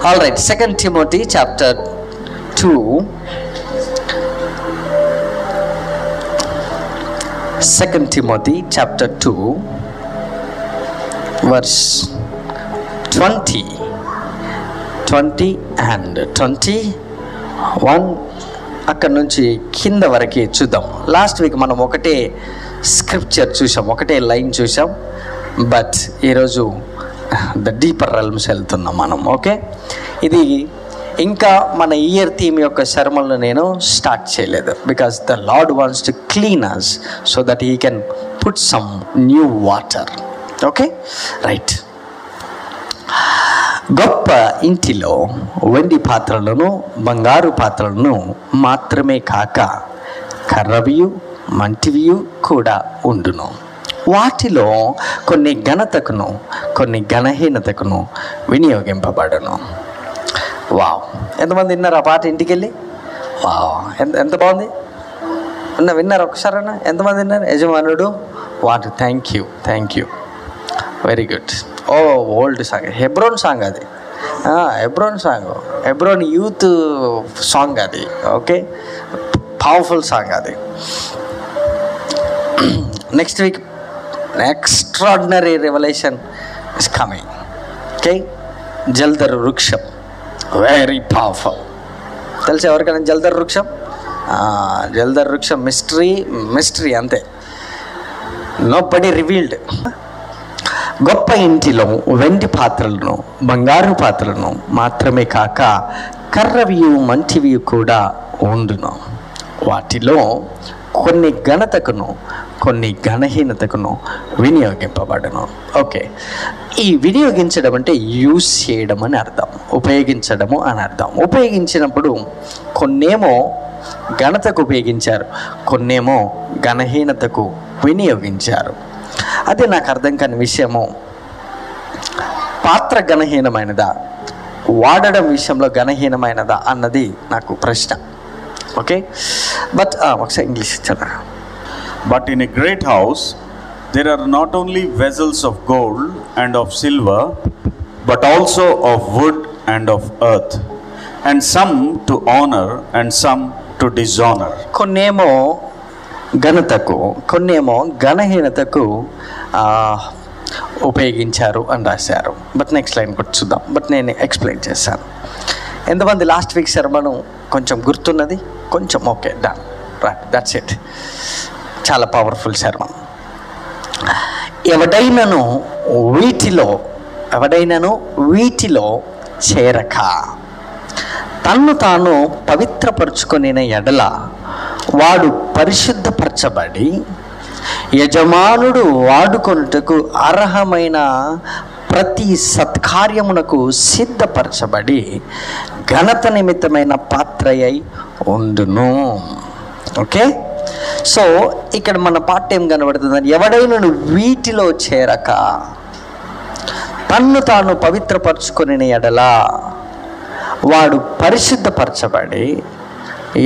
All right, 2 Timothy chapter 2. 2 Timothy chapter 2 verse 20 and 21 అక్కడ నుంచి కింద వరకు చూద్దాం. లాస్ట్ వీక్ మనం ఒకటే స్క్రిప్చర్ చూసాం, ఒకటే లైన్ చూసాం. బట్ ఈరోజు ద డీపర్ రెల్మ్స్ వెళ్తున్నాం మనం. ఓకే, ఇది ఇంకా మన ఇయర్ థీమ్ యొక్క శర్మలను నేను స్టార్ట్ చేయలేదు. Because the Lord wants to clean us so that he can put some new water. Okay, right. గొప్ప ఇంటిలో వెండి పాత్రలను బంగారు పాత్రలను మాత్రమే కాక కర్రవియు మంటివియు కూడా ఉండును. వాటిలో కొన్ని ఘనతకును కొన్ని ఘనహీనతకును వినియోగింపబడును. వావ్, ఎంతమంది విన్నారు ఆ పాట ఇంటికి వెళ్ళి? వావ్, ఎంత బాగుంది. విన్నారు ఒకసారైనా? ఎంతమంది విన్నారు? యజమానుడు వాటి. Thank you, very good. Oh, old song, Hebron song అది. Hebron song, Hebron youth song అది. ఓకే, పవర్ఫుల్ సాంగ్ అది. Next week extraordinary revolution is coming. Okay, జల్దర్ వృక్షం, వెరీ పవర్ఫుల్. తెలుసు ఎవరికైనా జల్దర్ వృక్షం? జల్దర్ వృక్షం మిస్టరీ అంతే, నోబడీ రివీల్డ్. గొప్ప ఇంటిలో వెండి పాత్రలను బంగారు పాత్రలను మాత్రమే కాక కర్రవియు మంటివియు కూడా ఉండును. వాటిలో కొన్ని ఘనతకును కొన్ని ఘనహీనతకును వినియోగింపబడును. ఓకే, ఈ వినియోగించడం అంటే యూజ్ చేయడం అని అర్థం, ఉపయోగించడము అని అర్థం. ఉపయోగించినప్పుడు కొన్నేమో ఘనతకు ఉపయోగించారు, కొన్నేమో ఘనహీనతకు వినియోగించారు. అదే నాకు అర్థం కాని విషయము, పాత్ర ఘనహీనమైనదా, వాడడం విషయంలో ఘనహీనమైనదా అన్నది నాకు ప్రశ్న. ఓకే, బట్ ఒకసారి ఇంగ్లీష్ చదవ. But in a great house there are not only vessels of gold and of silver, but also of wood and of earth, and some to honor and some to dishonor. కొన్నేమో ఘనతకు కొన్నేమో ఘనహీనతకు ఉపయోగించారు అని రాశారు. But next line కూడా చూద్దాం. But నేను explain చేశాను. ఎంతమంది లాస్ట్ వీక్ శర్మను కొంచెం గుర్తున్నది? కొంచెం. Okay, done, right, that's it. చాలా పవర్ఫుల్ శర్మం. ఎవడైనను వీటిలో చేరక తన్ను తాను పవిత్రపరుచుకొనిన ఎడల వాడు పరిశుద్ధపరచబడి యజమానుడు వాడుకొనుటకు అర్హమైన ప్రతి సత్కార్యమునకు సిద్ధపరచబడి ఘనత నిమిత్తమైన పాత్రయై ఉండును. ఓకే, సో ఇక్కడ మన పార్ట్ ఏం కనబడుతుందని, ఎవడైనా వీటిలో చేరక తన్ను తాను పవిత్రపరచుకొని ఎడలా వాడు పరిశుద్ధపరచబడి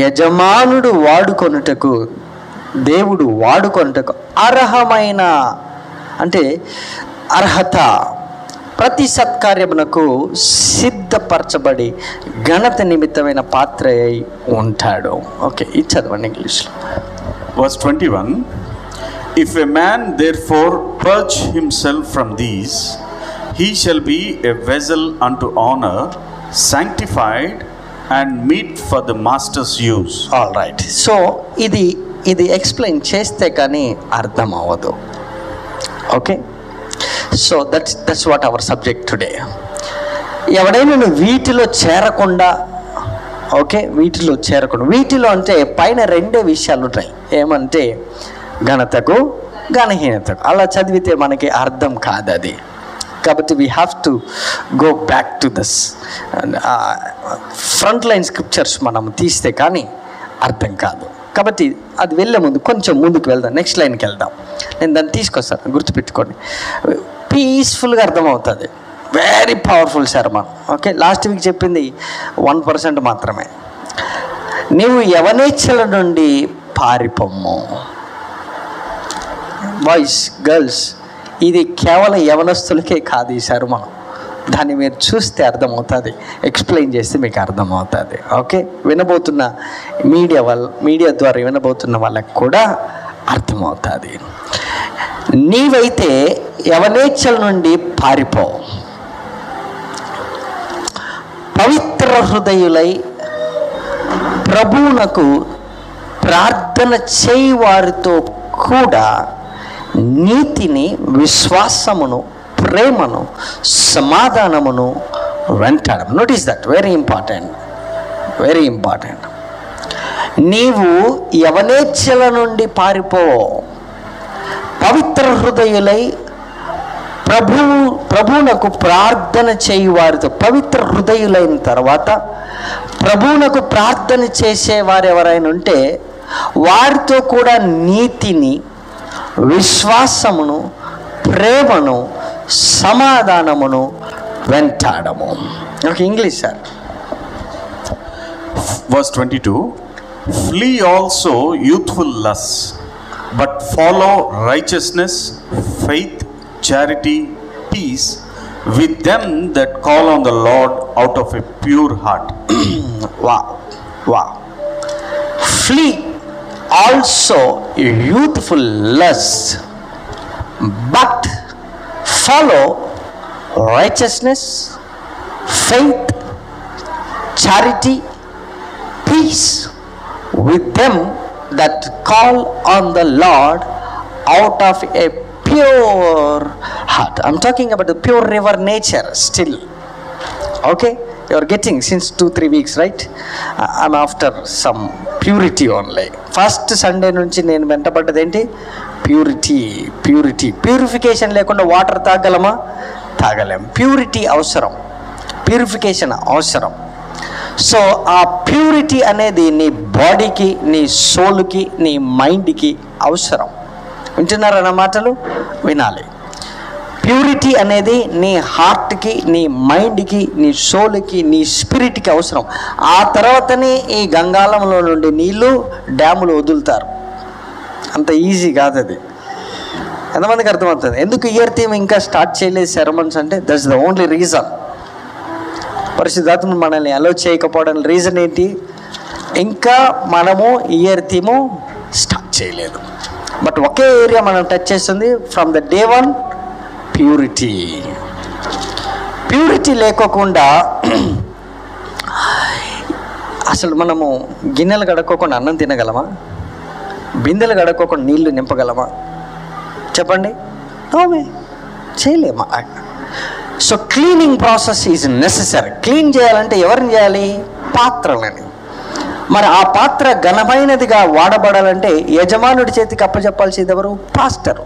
యజమానుడు వాడుకొనుటకు, దేవుడు వాడుకొనుటకు అర్హమైన, అంటే అర్హత, ప్రతి సత్కార్యమునకు సిద్ధపరచబడి ఘనత నిమిత్తమైన పాత్ర అయి ఉంటాడు. ఓకే, ఇది చదవండి ఇంగ్లీష్లో. Verse 21, if a man therefore purge himself from these, he shall be a vessel unto honor, sanctified and meet for the master's use. All right. So ఇది ఎక్స్ప్లెయిన్ చేస్తే కానీ అర్థం అవ్వదు. Okay, so that's what our subject today. ఎవడైనా వీటిలో చేరకుండా, okay, వీటిలో అంటే పైన రెండే విషయాలు ఉంటాయి. ఏమంటే ఘనతకు ఘనహీనతకు. అలా చదివితే మనకి అర్థం కాదు అది. కాబట్టి we have to go back to this front line scriptures మనం తీస్తే కానీ అర్థం కాదు. కాబట్టి అది వెళ్ళే ముందు కొంచెం ముందుకు వెళ్దాం, నెక్స్ట్ లైన్కి వెళ్దాం. నేను దాన్ని తీసుకొస్తాను, గుర్తుపెట్టుకోండి. పీస్ఫుల్గా అర్థమవుతుంది. Very powerful Sharma. Okay, last week చెప్పింది 1% మాత్రమే. నీవు యవనేచ్ఛల నుండి పారిపోమ్ము. బాయ్స్, గర్ల్స్, ఇది కేవలం యవనస్తులకే కాదు ఈ శర్మ. దాన్ని మీరు చూస్తే అర్థమవుతుంది, ఎక్స్ప్లెయిన్ చేస్తే మీకు అర్థమవుతుంది. ఓకే, వినబోతున్న మీడియా ద్వారా వినబోతున్న వాళ్ళకి కూడా అర్థమవుతుంది. నీవైతే యవనేచ్ఛల నుండి పారిపో, పవిత్ర హృదయులై ప్రభువునకు ప్రార్థన చేయి వారితో కూడా నీతిని, విశ్వాసమును, ప్రేమను, సమాధానమును వెంటాడము. Notice that, very important, very important. నీవు యవనేచ్ఛల నుండి పారిపో, పవిత్ర హృదయులై ప్రభువునకు ప్రార్థన చేయి వారితో. పవిత్ర హృదయులైన తర్వాత ప్రభువునకు ప్రార్థన చేసేవారు ఎవరైనా ఉంటే వారితో కూడా నీతిని, విశ్వాసమును, ప్రేమను, సమాధానమును వెంటాడము. Okay, English sir. Verse 22, flee also youthful lusts, but follow righteousness, faith, charity, peace with them that call on the Lord out of a pure heart. Wow. Flee also youthful lusts, but follow righteousness, faith, charity, peace with them that call on the Lord out of a pure heart. I'm talking about the pure river nature still. Okay, you're getting since 2-3 weeks, right? I'm after some purity only. First Sunday నుంచి నేను వెంటబడ్డది ఏంటి? Purification లేకుండా water తాగలమా? తాగలేం. Purity అవసరం, purification అవసరం. So ఆ purity అనేది నీ బాడీకి, నీ సోల్కి, నీ మైండ్కి అవసరం. వింటున్నారా నా మాటలు? వినాలి. ప్యూరిటీ అనేది నీ హార్ట్కి, నీ మైండ్కి, నీ సోల్కి, నీ స్పిరిట్కి అవసరం. ఆ తర్వాతనే ఈ గంగాళంలో నుండి నీళ్ళు డ్యాములు వదులుతారు. అంత ఈజీ కాదు అది. ఎంతమందికి అర్థమవుతుంది? ఎందుకు ఇయర్ థీమ్ ఇంకా స్టార్ట్ చేయలేదు సెరమన్స్ అంటే దట్స్ ద ఓన్లీ రీజన్. పరిశుద్ధాత్మ మనల్ని అలో చేయకపోవడానికి రీజన్ ఏంటి? ఇంకా మనము ఇయర్ థీము స్టార్ట్ చేయలేదు. బట్ ఒకే ఏరియా మనం టచ్ చేస్తుంది from the day one, purity లేకోకుండా అసలు మనము గిన్నెలు కడుక్కోకుండా అన్నం తినగలమా? బిందెలు కడుక్కోకుండా నీళ్లు నింపగలమా? చెప్పండి. నోవే, చేయలేమా? So cleaning process is necessary. Clean చేయాలంటే ఎవరిని చేయాలి? పాత్రలని. మరి ఆ పాత్ర ఘనమైనదిగా వాడబడాలంటే యజమానుడి చేతికి అప్పచెప్పాల్సింది ఎవరు? పాస్టర్.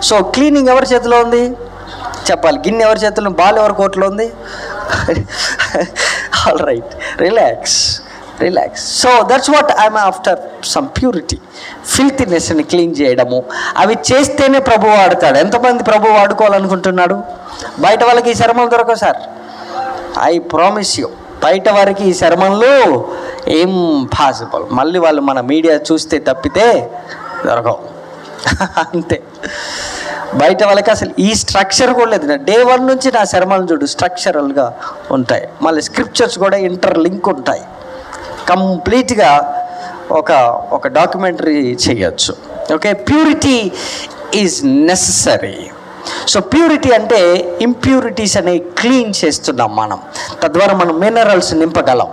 సో క్లీనింగ్ ఎవరి చేతిలో ఉంది? చెప్పాలి. గిన్నె ఎవరి చేతిలో, బాల్ ఎవరి కోట్లో ఉంది? All right, relax. So that's what I'm after, some purity. ఫిల్తీనెస్ని క్లీన్ చేయడము, అవి చేస్తేనే ప్రభు వాడతాడు. ఎంతమంది ప్రభు వాడుకోవాలనుకుంటున్నాడు? బయట వాళ్ళకి ఈ శర్మలు దొరకవు సార్, ఐ ప్రామిస్ యూ. బయట వారికి ఈ శర్మలు ఇంపాసిబుల్. మళ్ళీ వాళ్ళు మన మీడియా చూస్తే తప్పితే దొరకవు, అంతే. బయట వాళ్ళకి అసలు ఈ స్ట్రక్చర్ కూడా లేదు. డే 1 నుంచి నా శర్మలు చూడు స్ట్రక్చరల్గా ఉంటాయి. మళ్ళీ స్క్రిప్చర్స్ కూడా ఇంటర్లింక్ ఉంటాయి. కంప్లీట్గా ఒక డాక్యుమెంటరీ చేయొచ్చు. Okay, purity is necessary. So purity అంటే ఇంప్యూరిటీస్ అనేవి క్లీన్ చేస్తున్నాం మనం, తద్వారా మనం మినరల్స్ నింపగలం.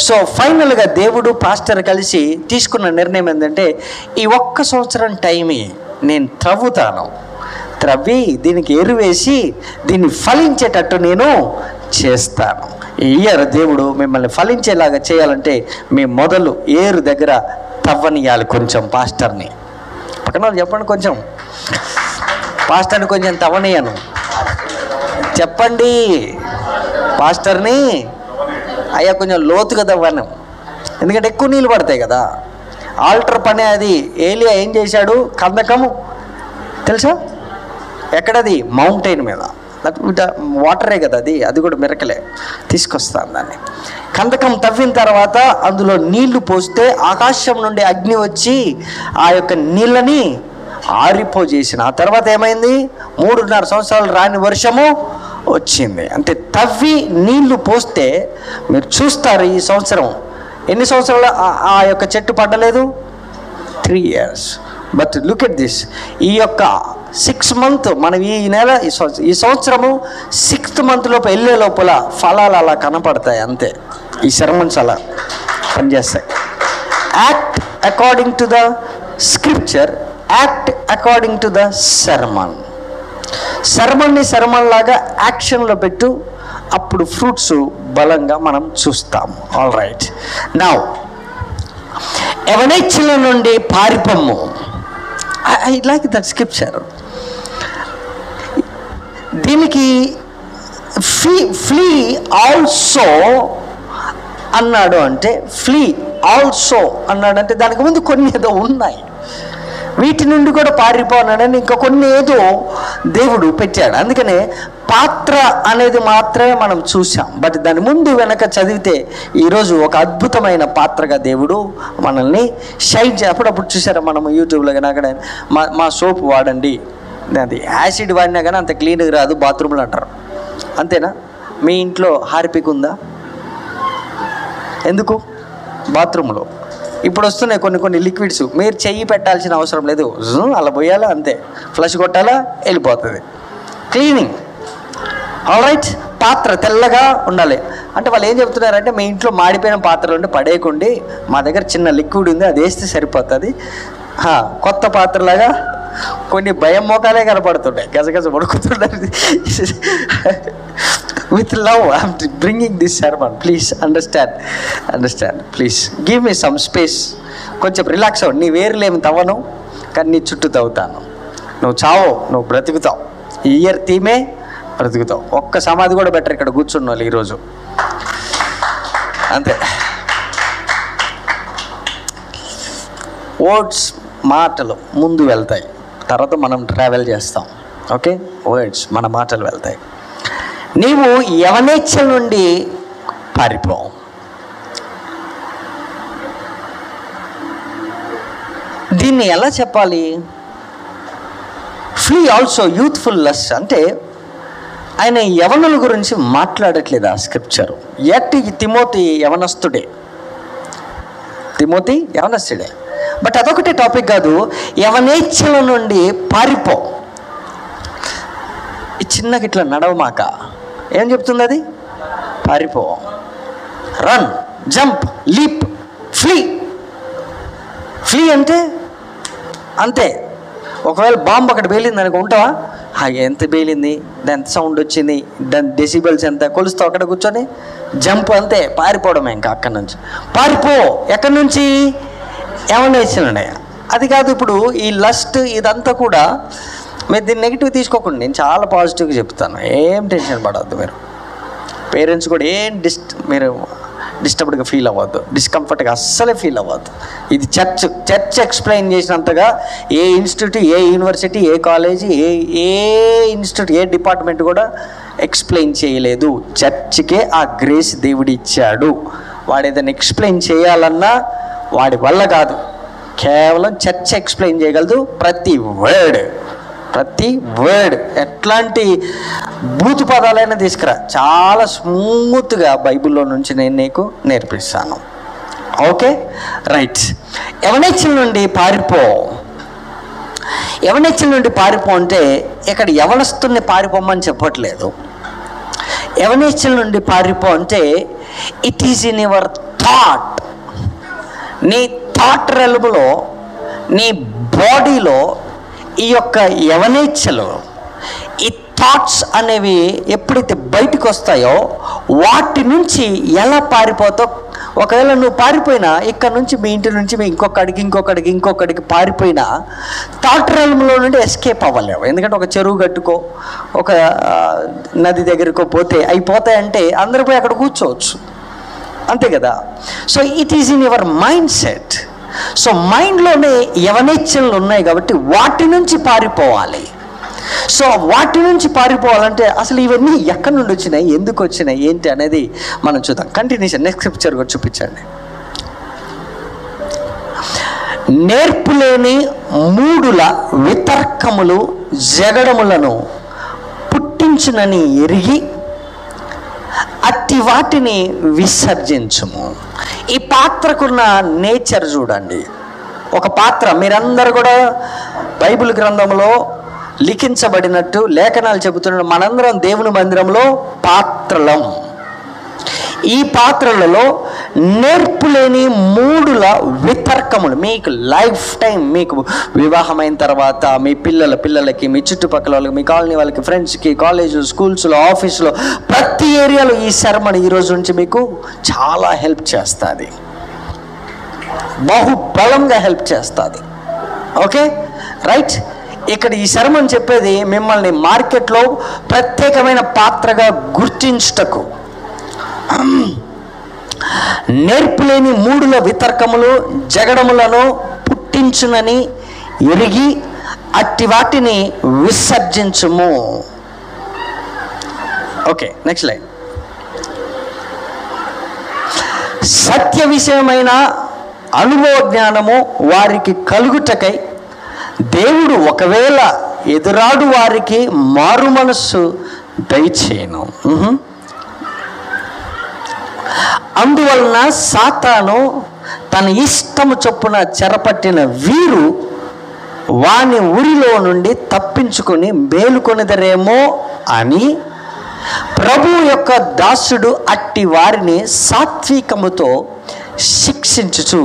సో ఫైనల్గా దేవుడు పాస్టర్ కలిసి తీసుకున్న నిర్ణయం ఏంటంటే, ఈ 1 సంవత్సరం టైమే నేను త్రవ్వి దీనికి ఎరువేసి దీన్ని ఫలించేటట్టు నేను చేస్తాను. ఈ ఇయర్ దేవుడు మిమ్మల్ని ఫలించేలాగా చేయాలంటే మీ మొదలు ఏరు దగ్గర తవ్వనియాలి కొంచెం పాస్టర్ని. పక్కన చెప్పండి, కొంచెం పాస్టర్ని కొంచెం తవ్వనియను చెప్పండి. పాస్టర్ని అయ్యా కొంచెం లోతుగా తవ్వను, ఎందుకంటే ఎక్కువ నీళ్ళు పడతాయి కదా. ఆల్టర్ పని అది. ఏలియా ఏం చేశాడు? కందకము తెలుసా ఎక్కడది? మౌంటైన్ మీద. వాటరే కదా అది కూడా మిరకలే. తీసుకొస్తాను దాన్ని. కందకం తవ్విన తర్వాత అందులో నీళ్లు పోస్తే ఆకాశం నుండి అగ్ని వచ్చి ఆ యొక్క నీళ్ళని ఆరిపోజేసిన. ఆ తర్వాత ఏమైంది? 3.5 సంవత్సరాలు రాని వర్షము వచ్చింది. అంటే తవ్వి నీళ్లు పోస్తే మీరు చూస్తారు ఈ సంవత్సరం ఎన్ని సంవత్సరాలు ఆ యొక్క చెట్టు పడ్డలేదు, 3 years. But look at this, ఈ యొక్క 6 month మనం ఈ నెల ఈ సంవత్సరము 6th month లోపు వెళ్ళే లోపల ఫలాలు అలా కనపడతాయి అంతే. ఈ సెర్మన్స్ అలా పనిచేస్తాయి. Act according to the scripture, act according to the sermon. సెర్మన్ని సెర్మన్ లాగా యాక్షన్లో పెట్టు, అప్పుడు ఫ్రూట్స్ బలంగా మనం చూస్తాం. ఆల్ రైట్, నౌ యవనేచ్ఛల నుండి పారిపోము. I like that scripture. దీనికి ఫ్లీ ఆల్సో అన్నాడు అంటే, ఫ్లీ ఆల్సో అన్నాడు అంటే దానికి ముందు కొన్ని ఏదో ఉన్నాయి, వీటి నుండి కూడా పారిపోనాడని ఇంకా కొన్ని ఏదో దేవుడు పెట్టాడు. అందుకనే పాత్ర అనేది మాత్రమే మనం చూసాం, బట్ దాని ముందు వెనక చదివితే ఈరోజు ఒక అద్భుతమైన పాత్రగా దేవుడు మనల్ని షైన్ అప్పుడప్పుడు చూసారా మనం యూట్యూబ్లో కానీ అక్కడ మా సోప్ వాడండి, అది యాసిడ్ వాడినా కానీ అంత క్లీన్గా రాదు బాత్రూమ్లో అంటారు. అంతేనా? మీ ఇంట్లో హార్పిక్ ఉందా? ఎందుకు? బాత్రూంలో ఇప్పుడు వస్తున్నాయి కొన్ని లిక్విడ్స్, మీరు చెయ్యి పెట్టాల్సిన అవసరం లేదు, అలా పోయాలా అంతే, ఫ్లష్ కొట్టాలా వెళ్ళిపోతుంది, క్లీనింగ్. ఆల్ రైట్, పాత్ర తెల్లగా ఉండాలి అంటే వాళ్ళు ఏం చెప్తున్నారంటే, మీ ఇంట్లో మాడిపోయిన పాత్రలు ఉంటే పడేయకండి, మా దగ్గర చిన్న లిక్విడ్ ఉంది అది వేస్తే సరిపోతుంది. కొత్త పాత్రలాగా కొన్ని భయం మోకాలే కనపడుతున్నాయి, గజగజ పడుకుతున్నాయి. With love I'm bringing this sermon, please understand, please give me some space. కొంచెం రిలాక్స్ అవ్వండి. నీ వేరులేమి తవ్వను కానీ నీ చుట్టూ తవ్వుతాను. నువ్వు చావు, నువ్వు బ్రతుకుతావు. ఈ ఇయర్ థీమే బ్రతుకుతావు. ఒక్క సమాధి కూడా బెటర్ ఇక్కడ కూర్చున్న వాళ్ళు ఈరోజు అంతే. వర్డ్స్ మాటలు ముందు వెళ్తాయి, తర్వాత మనం ట్రావెల్ చేస్తాం. ఓకే, వర్డ్స్ మన మాటలు వెళ్తాయి. నీవు యవనేచ్ఛల నుండి పారిపో. దీన్ని ఎలా చెప్పాలి? ఫ్లీ ఆల్సో యూత్ఫుల్ లస్ అంటే ఆయన యవనుల గురించి మాట్లాడట్లేదు ఆ స్క్రిప్చర్. తిమోతి యవనస్తుడే, తిమోతి యవనస్తుడే. బట్ అదొకటే టాపిక్ కాదు, యవనేచ్ఛల నుండి పారిపో. ఈ చిన్నకి ఇట్లా నడవమాక, ఏం చెప్తుంది అది? పారిపో, run, jump, leap, flea. Flea అంటే అంతే. ఒకవేళ బాంబు అక్కడ పేలింది అనుకో, ఉంటావా? ఎంత పేలింది, దాని ఎంత సౌండ్ వచ్చింది, దాని డెసిబల్స్ ఎంత కొలుస్తావు అక్కడ కూర్చొని? జంప్ అంతే, పారిపోవడమే. ఇంకా అక్కడి నుంచి పారిపో. ఎక్కడి నుంచి? యవనేచ్ఛలనే. అది కాదు ఇప్పుడు ఈ లస్ట్ ఇదంతా కూడా మీరు దీన్ని నెగిటివ్ తీసుకోకండి, నేను చాలా పాజిటివ్గా చెప్తాను. ఏం టెన్షన్ పడవద్దు మీరు. పేరెంట్స్ కూడా మీరు డిస్టర్బ్డ్గా ఫీల్ అవ్వద్దు, డిస్కంఫర్ట్గా అస్సలే ఫీల్ అవ్వద్దు. ఇది చర్చ్ ఎక్స్ప్లెయిన్ చేసినంతగా ఏ ఇన్స్టిట్యూట్, ఏ యూనివర్సిటీ, ఏ కాలేజీ, ఏ ఇన్స్టిట్యూట్, ఏ డిపార్ట్మెంట్ కూడా ఎక్స్ప్లెయిన్ చేయలేదు. చర్చ్కే ఆ గ్రేస్ దేవుడు ఇచ్చాడు. వాడు ఏదైనా ఎక్స్ప్లెయిన్ చేయాలన్నా వాడి వల్ల కాదు, కేవలం చర్చ్ ఎక్స్ప్లెయిన్ చేయగలదు. ప్రతి వర్డ్ ఎట్లాంటి బూతు పదాలైనా తీసుకురా, చాలా స్మూత్గా బైబిల్లో నుంచి నేను నీకు నేర్పిస్తాను. Okay, right. యవనేచ్ఛల నుండి పారిపో. యవనేచ్ఛల నుండి పారిపో అంటే ఇక్కడ యవనస్తుల్ని పారిపోమని చెప్పట్లేదు. యవనేచ్ఛల నుండి పారిపో అంటే it is in your thought. నీ థాట్ రెల్మ్లో, నీ బాడీలో ఈ యొక్క యవనేచ్ఛలు, ఈ థాట్స్ అనేవి ఎప్పుడైతే బయటకు వస్తాయో వాటి నుంచి ఎలా పారిపోతావు. ఒకవేళ నువ్వు పారిపోయినా ఇక్కడ నుంచి, మీ ఇంటి నుంచి మీ ఇంకొకడికి పారిపోయినా థాట్ రెల్మ్లో నుండి ఎస్కేప్ అవ్వలేవు. ఎందుకంటే ఒక చెరువు గట్టుకో, ఒక నది దగ్గరకో పోతే అయిపోతాయంటే అందరూ పోయి అక్కడ కూర్చోవచ్చు, అంతే కదా. So it is in your mind set. So మైండ్లోనే యవనేచ్ఛలు ఉన్నాయి కాబట్టి వాటి నుంచి పారిపోవాలి. సో వాటి నుంచి పారిపోవాలంటే అసలు ఇవన్నీ ఎక్కడి నుండి వచ్చినాయి, ఎందుకు వచ్చినాయి, ఏంటి అనేది మనం చూద్దాం. కంటిన్యూషన్ నెక్స్ట్ స్క్రిప్చర్ కూడా చూపించండి. నేర్పులేని మూడుల వితర్కములు జగడములను పుట్టించు పుట్టించునని ఎరిగి అట్టి వాటిని విసర్జించుము. ఈ పాత్రకున్న నేచర్ చూడండి. ఒక పాత్ర, మీరందరూ కూడా బైబిల్ గ్రంథంలో లిఖించబడినట్టు లేఖనాలు చెబుతున్న మనందరం దేవుని మందిరంలో పాత్రలం. ఈ పాత్రలలో నేర్పులేని మూడుల వితర్కములు, మీకు లైఫ్ టైం, మీకు వివాహమైన తర్వాత మీ పిల్లలకి, మీ చుట్టుపక్కల వాళ్ళకి, మీ కాలనీ వాళ్ళకి, ఫ్రెండ్స్కి, కాలేజ్, స్కూల్స్లో, ఆఫీస్లో, ప్రతి ఏరియాలో ఈ శర్మని ఈరోజు నుంచి మీకు చాలా హెల్ప్ చేస్తుంది, బహుబలంగా హెల్ప్ చేస్తుంది. Okay right. ఇక్కడ ఈ శర్మని చెప్పేది మిమ్మల్ని మార్కెట్లో ప్రత్యేకమైన పాత్రగా గుర్తించుటకు, నేర్పులేని మూడుల వితర్కములు జగడములను పుట్టించునని ఎరిగి అట్టి వాటిని విసర్జించుము. Okay, next line. సత్య విషయమైన అనుభవ జ్ఞానము వారికి కలుగుటకై దేవుడు ఒకవేళ ఎదురాడు వారికి మారు మనస్సు దయచేయను. అందువలన సాతాను తన ఇష్టము చొప్పున చెరపట్టిన వీరు వాని ఊరిలో నుండి తప్పించుకొని మేలుకొనిదరేమో అని ప్రభు యొక్క దాసుడు అట్టి వారిని సాత్వికముతో శిక్షించుచు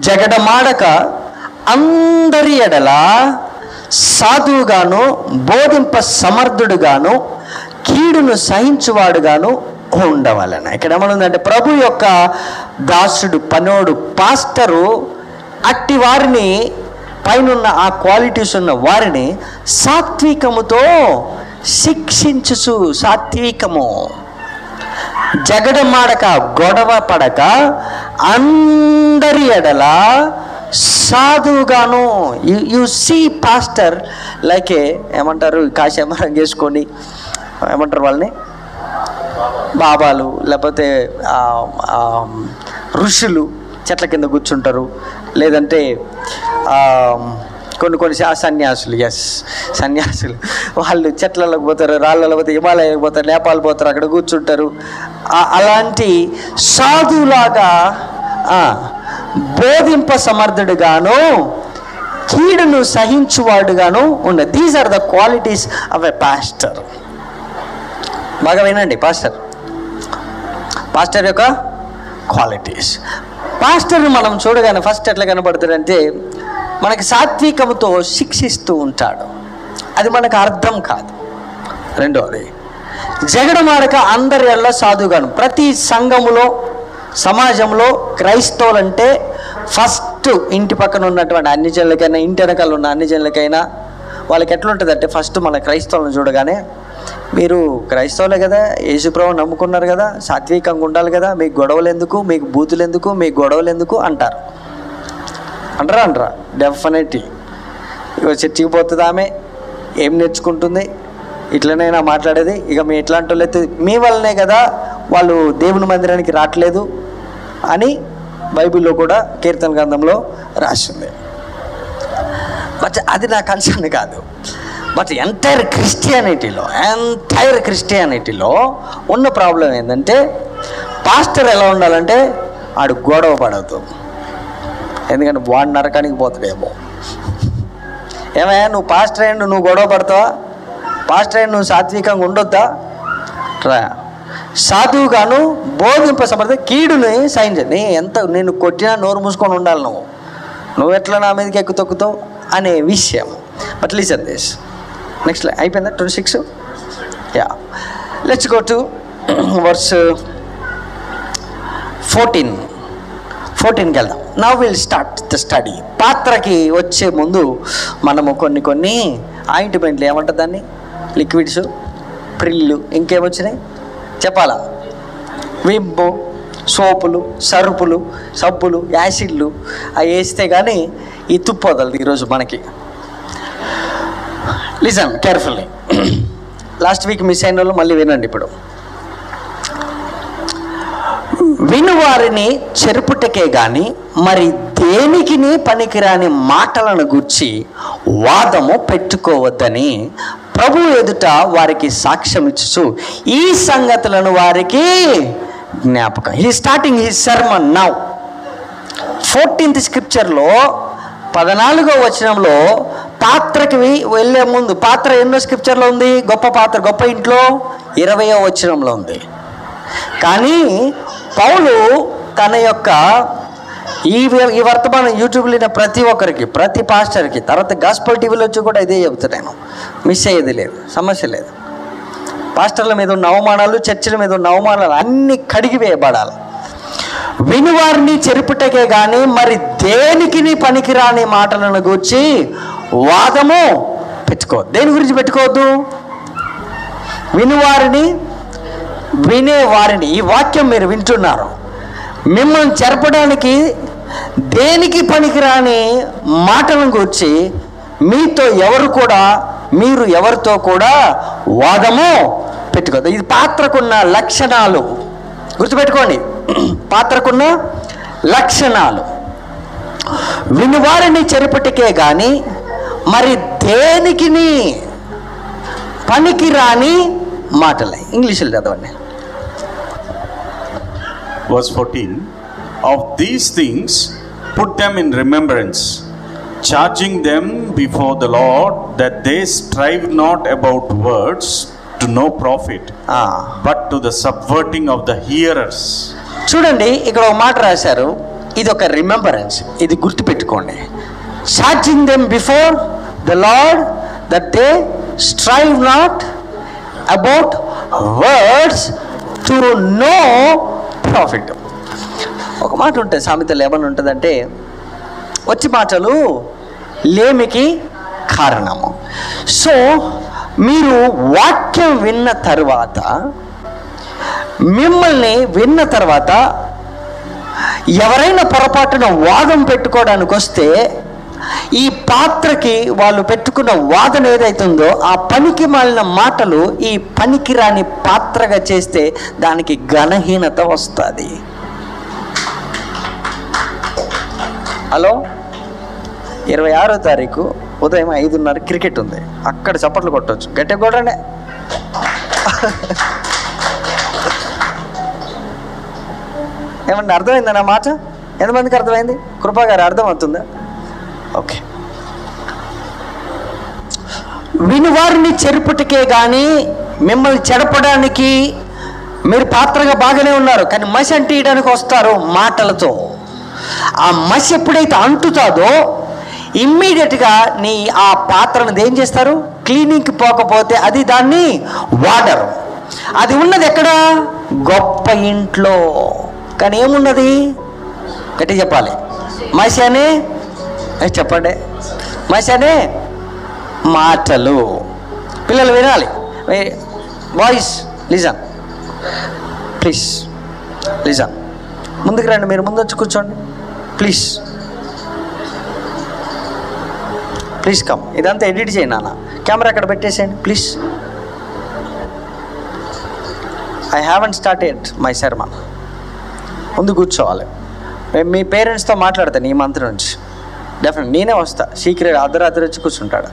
జగడమాడక అందరి ఎడల సాధువుగాను బోధింప సమర్థుడుగాను కీడును సహించువాడుగాను ఉండవలన. ఇక్కడ ఏమనుందంటే ప్రభు యొక్క దాసుడు, పనోడు, పాస్టరు అట్టి వారిని, పైనున్న ఆ క్వాలిటీస్ ఉన్న వారిని సాత్వికముతో శిక్షించుచు, సాత్వికము, జగడమాడక, గొడవ పడక, అందరి ఎడల సాధువుగాను. యు సీ పాస్టర్ లైక్ ఏమంటారు, కాశమరం చేసుకొని ఏమంటారు వాళ్ళని, బాబాలు లేకపోతే ఋషులు చెట్ల కింద కూర్చుంటారు, లేదంటే కొన్ని సన్యాసులు, సన్యాసులు వాళ్ళు చెట్లలోకి పోతారు, రాళ్ళలో పోతారు, హిమాలయాలకు పోతారు, నేపాల్ పోతారు, అక్కడ కూర్చుంటారు. అలాంటి సాధులాగా బోధింప సమర్థుడుగాను కీడును సహించువాడుగాను ఉన్న. These are the qualities of a pastor. బాగా వినండి, పాస్టర్ యొక్క క్వాలిటీస్. పాస్టర్ని మనం చూడగానే ఫస్ట్ ఎట్లా కనబడతాడంటే మనకి సాత్వికముతో శిక్షిస్తూ ఉంటాడు, అది మనకు అర్థం కాదు. రెండోది, జగడమాడక అందరి ఎల్ల సాధుగాను. ప్రతి సంఘములో, సమాజంలో క్రైస్తవులంటే ఫస్ట్ ఇంటి పక్కన ఉన్నటువంటి అన్ని జనులకైనా, ఇంటి వెనకాల ఉన్న అన్ని జనులకైనా వాళ్ళకి ఎట్లుంటుందంటే, ఫస్ట్ మన క్రైస్తవులను చూడగానే మీరు క్రైస్తవులే కదా, యేసుప్రభువుని నమ్ముకున్నారు కదా, సాత్వికంగా ఉండాలి కదా, మీకు గొడవలు ఎందుకు, మీకు బూతులు ఎందుకు, మీకు గొడవలు ఎందుకు అంటారు. అంటారా? డెఫినెట్లీ. ఇక చర్చికి పోతుంది ఆమె, ఏం నేర్చుకుంటుంది, ఇట్లనైనా మాట్లాడేది. ఇక మీ ఎట్లాంటి వాళ్ళు అయితే మీ వల్లనే కదా వాళ్ళు దేవుని మందిరానికి రావట్లేదు అని బైబిల్లో కూడా కీర్తన గ్రంథంలో రాసింది. బట్ అది నా కన్సర్న్ కాదు. బట్ ఎంటైర్ క్రిస్టియానిటీలో ఉన్న ప్రాబ్లం ఏంటంటే, పాస్టర్ ఎలా ఉండాలంటే ఆడు గొడవ పడవద్దు, ఎందుకంటే వాడు నరకానికి పోతాడేమో. ఏమయ్యా నువ్వు పాస్టర్ అయ్యండు, నువ్వు గొడవ పడతావా? పాస్టర్ అయ్యండు, నువ్వు సాత్వికంగా ఉండొద్దా? సాధువుగాను బోధింప సమర్థ కీడుని సహించండి. నేను కొట్టినా నోరు మూసుకొని ఉండాలి, నువ్వు ఎట్లా నా మీదకి ఎక్కు తొక్కుతావు అనే విషయం. But listen this. నెక్స్ట్ అయిపోయిందా 26? Yeah, let's go to verse 14కి వెళ్దాం. Now will start the study. పాత్రకి వచ్చే ముందు మనము కొన్ని ఆయింట్మెంట్లు, ఏమంటారు దాన్ని, లిక్విడ్స్, ప్రిల్లు, ఇంకేమొచ్చినాయి చెప్పాలా, వింపు, సోపులు, సరుపులు, సబ్బులు, యాసిడ్లు అవి వేస్తే కానీ ఈ తుప్పు వదలదు ఈరోజు మనకి. Listen carefully. Last week miss అయిన వాళ్ళు మళ్ళీ వినండి. ఇప్పుడు వినువారిని చెరుపుటకే గాని మరి దేనికిని పనికిరాని మాటలను గూర్చి వాదము పెట్టుకోవద్దని ప్రభు ఎదుట వారికి సాక్ష్యం ఇచ్చుచు ఈ సంగతులను వారికి జ్ఞాపకం. He starting his sermon now. 14th స్క్రిప్చర్లో 14వ వచనంలో పాత్రకి వెళ్ళే ముందు, పాత్ర ఎన్నో స్క్రిప్చర్లో ఉంది? గొప్ప పాత్ర, గొప్ప ఇంట్లో 20వ వచనంలో ఉంది. కానీ పౌలు తన యొక్క ఈ వర్తమానం యూట్యూబ్లో విన్న ప్రతి ఒక్కరికి, ప్రతి పాస్టర్కి, తర్వాత గాస్పల్ టీవీలో వచ్చి కూడా ఇదే చెబుతున్నాను, మిస్ అయ్యేది లేదు, సమస్య లేదు. పాస్టర్ల మీద ఉన్న అవమానాలు, చర్చిల మీద ఉన్న అవమానాలు అన్నీ కడిగివేయబడాలి. వినువారిని చెరుపుటకే కానీ మరి దేనికి పనికిరాని మాటలను గూర్చి వాదము పెట్టుకోవద్దు. దేని గురించి పెట్టుకోవద్దు? వినువారిని, వినేవారిని. ఈ వాక్యం మీరు వింటున్నారు, మిమ్మల్ని చెరపడానికి దేనికి పనికిరాని మాటలను గురించి మీతో మీరు ఎవరితో కూడా వాదము పెట్టుకోవద్దు. ఇది పాత్రకున్న లక్షణాలు, గుర్తుపెట్టుకోండి. పాత్రకున్న లక్షణాలు. వినువారిని చెరుపుటకే కానీ మరి దేనికి పనికిరాని మాటలే. ఇంగ్లీష్లో చదవండి. Verse 14, of these things put them in remembrance, charging them before the Lord that they strive not about words to no profit, but to the subverting of the hearers. చూడండి, ఇక్కడ ఒక మాట రాశారు, ఇది ఒక రిమెంబరెన్స్, ఇది గుర్తుపెట్టుకోండి. Charging them before the lord that they strive not about words to know profit. ఒక మాట ఉంటుంది సామెతలు, ఏమని ఉంటుందంటే వచ్చి మాటలు లేమికి కారణము. సో మీరు వాక్యం విన్న తర్వాత, మిమ్మల్ని విన్న తర్వాత ఎవరైనా పొరపాటున వాదం పెట్టుకోవడానికి వస్తే, ఈ పాత్రకి వాళ్ళు పెట్టుకున్న వాదన ఏదైతుందో ఆ పనికి మాలిన మాటలు ఈ పనికిరాని పాత్రగా చేస్తే దానికి ఘనహీనత వస్తుంది. హలో, 26వ తారీఖు ఉదయం 5:30 క్రికెట్ ఉంది, అక్కడ చప్పట్లు కొట్టవచ్చు, గట్టిగా కొట్టండి. ఏమన్నా అర్థమైందా నా మాట? ఎంతమందికి అర్థమైంది? కృపా గారు అర్థం అవుతుందా? ఓకే. వినువారిని చెరుపుటకే కానీ మిమ్మల్ని చెడపడానికి మీరు పాత్రగా బాగానే ఉన్నారు, కానీ మసి అంటియడానికి వస్తారు మాటలతో. ఆ మసి ఎప్పుడైతే అంటుతుందో ఇమ్మీడియట్గా ఆ పాత్రను ఏం చేస్తారు? క్లీనింగ్కి పోకపోతే అది దాన్ని వాడరు. అది ఉన్నది ఎక్కడ? గొప్ప ఇంట్లో. కానీ ఏమున్నది? గట్టి చెప్పాలి. మసి అనే చెప్పండి, మసి అనే మాటలు. పిల్లలు వినాలి. Boys listen, please listen. ముందుకు రండి, మీరు ముందు వచ్చి కూర్చోండి ప్లీజ్. Please come. ఇదంతా ఎడిట్ చేయండి నాన్న, కెమెరా అక్కడ పెట్టేసేయండి please. I haven't started my sermon. ముందు కూర్చోవాలి. మీ పేరెంట్స్తో మాట్లాడతాను ఈ మంత్ నుంచి, డెఫినెట్ నేనే వస్తా. సీక్రెట్ అర్ధరాత్రి వచ్చి కూర్చుంటాడు.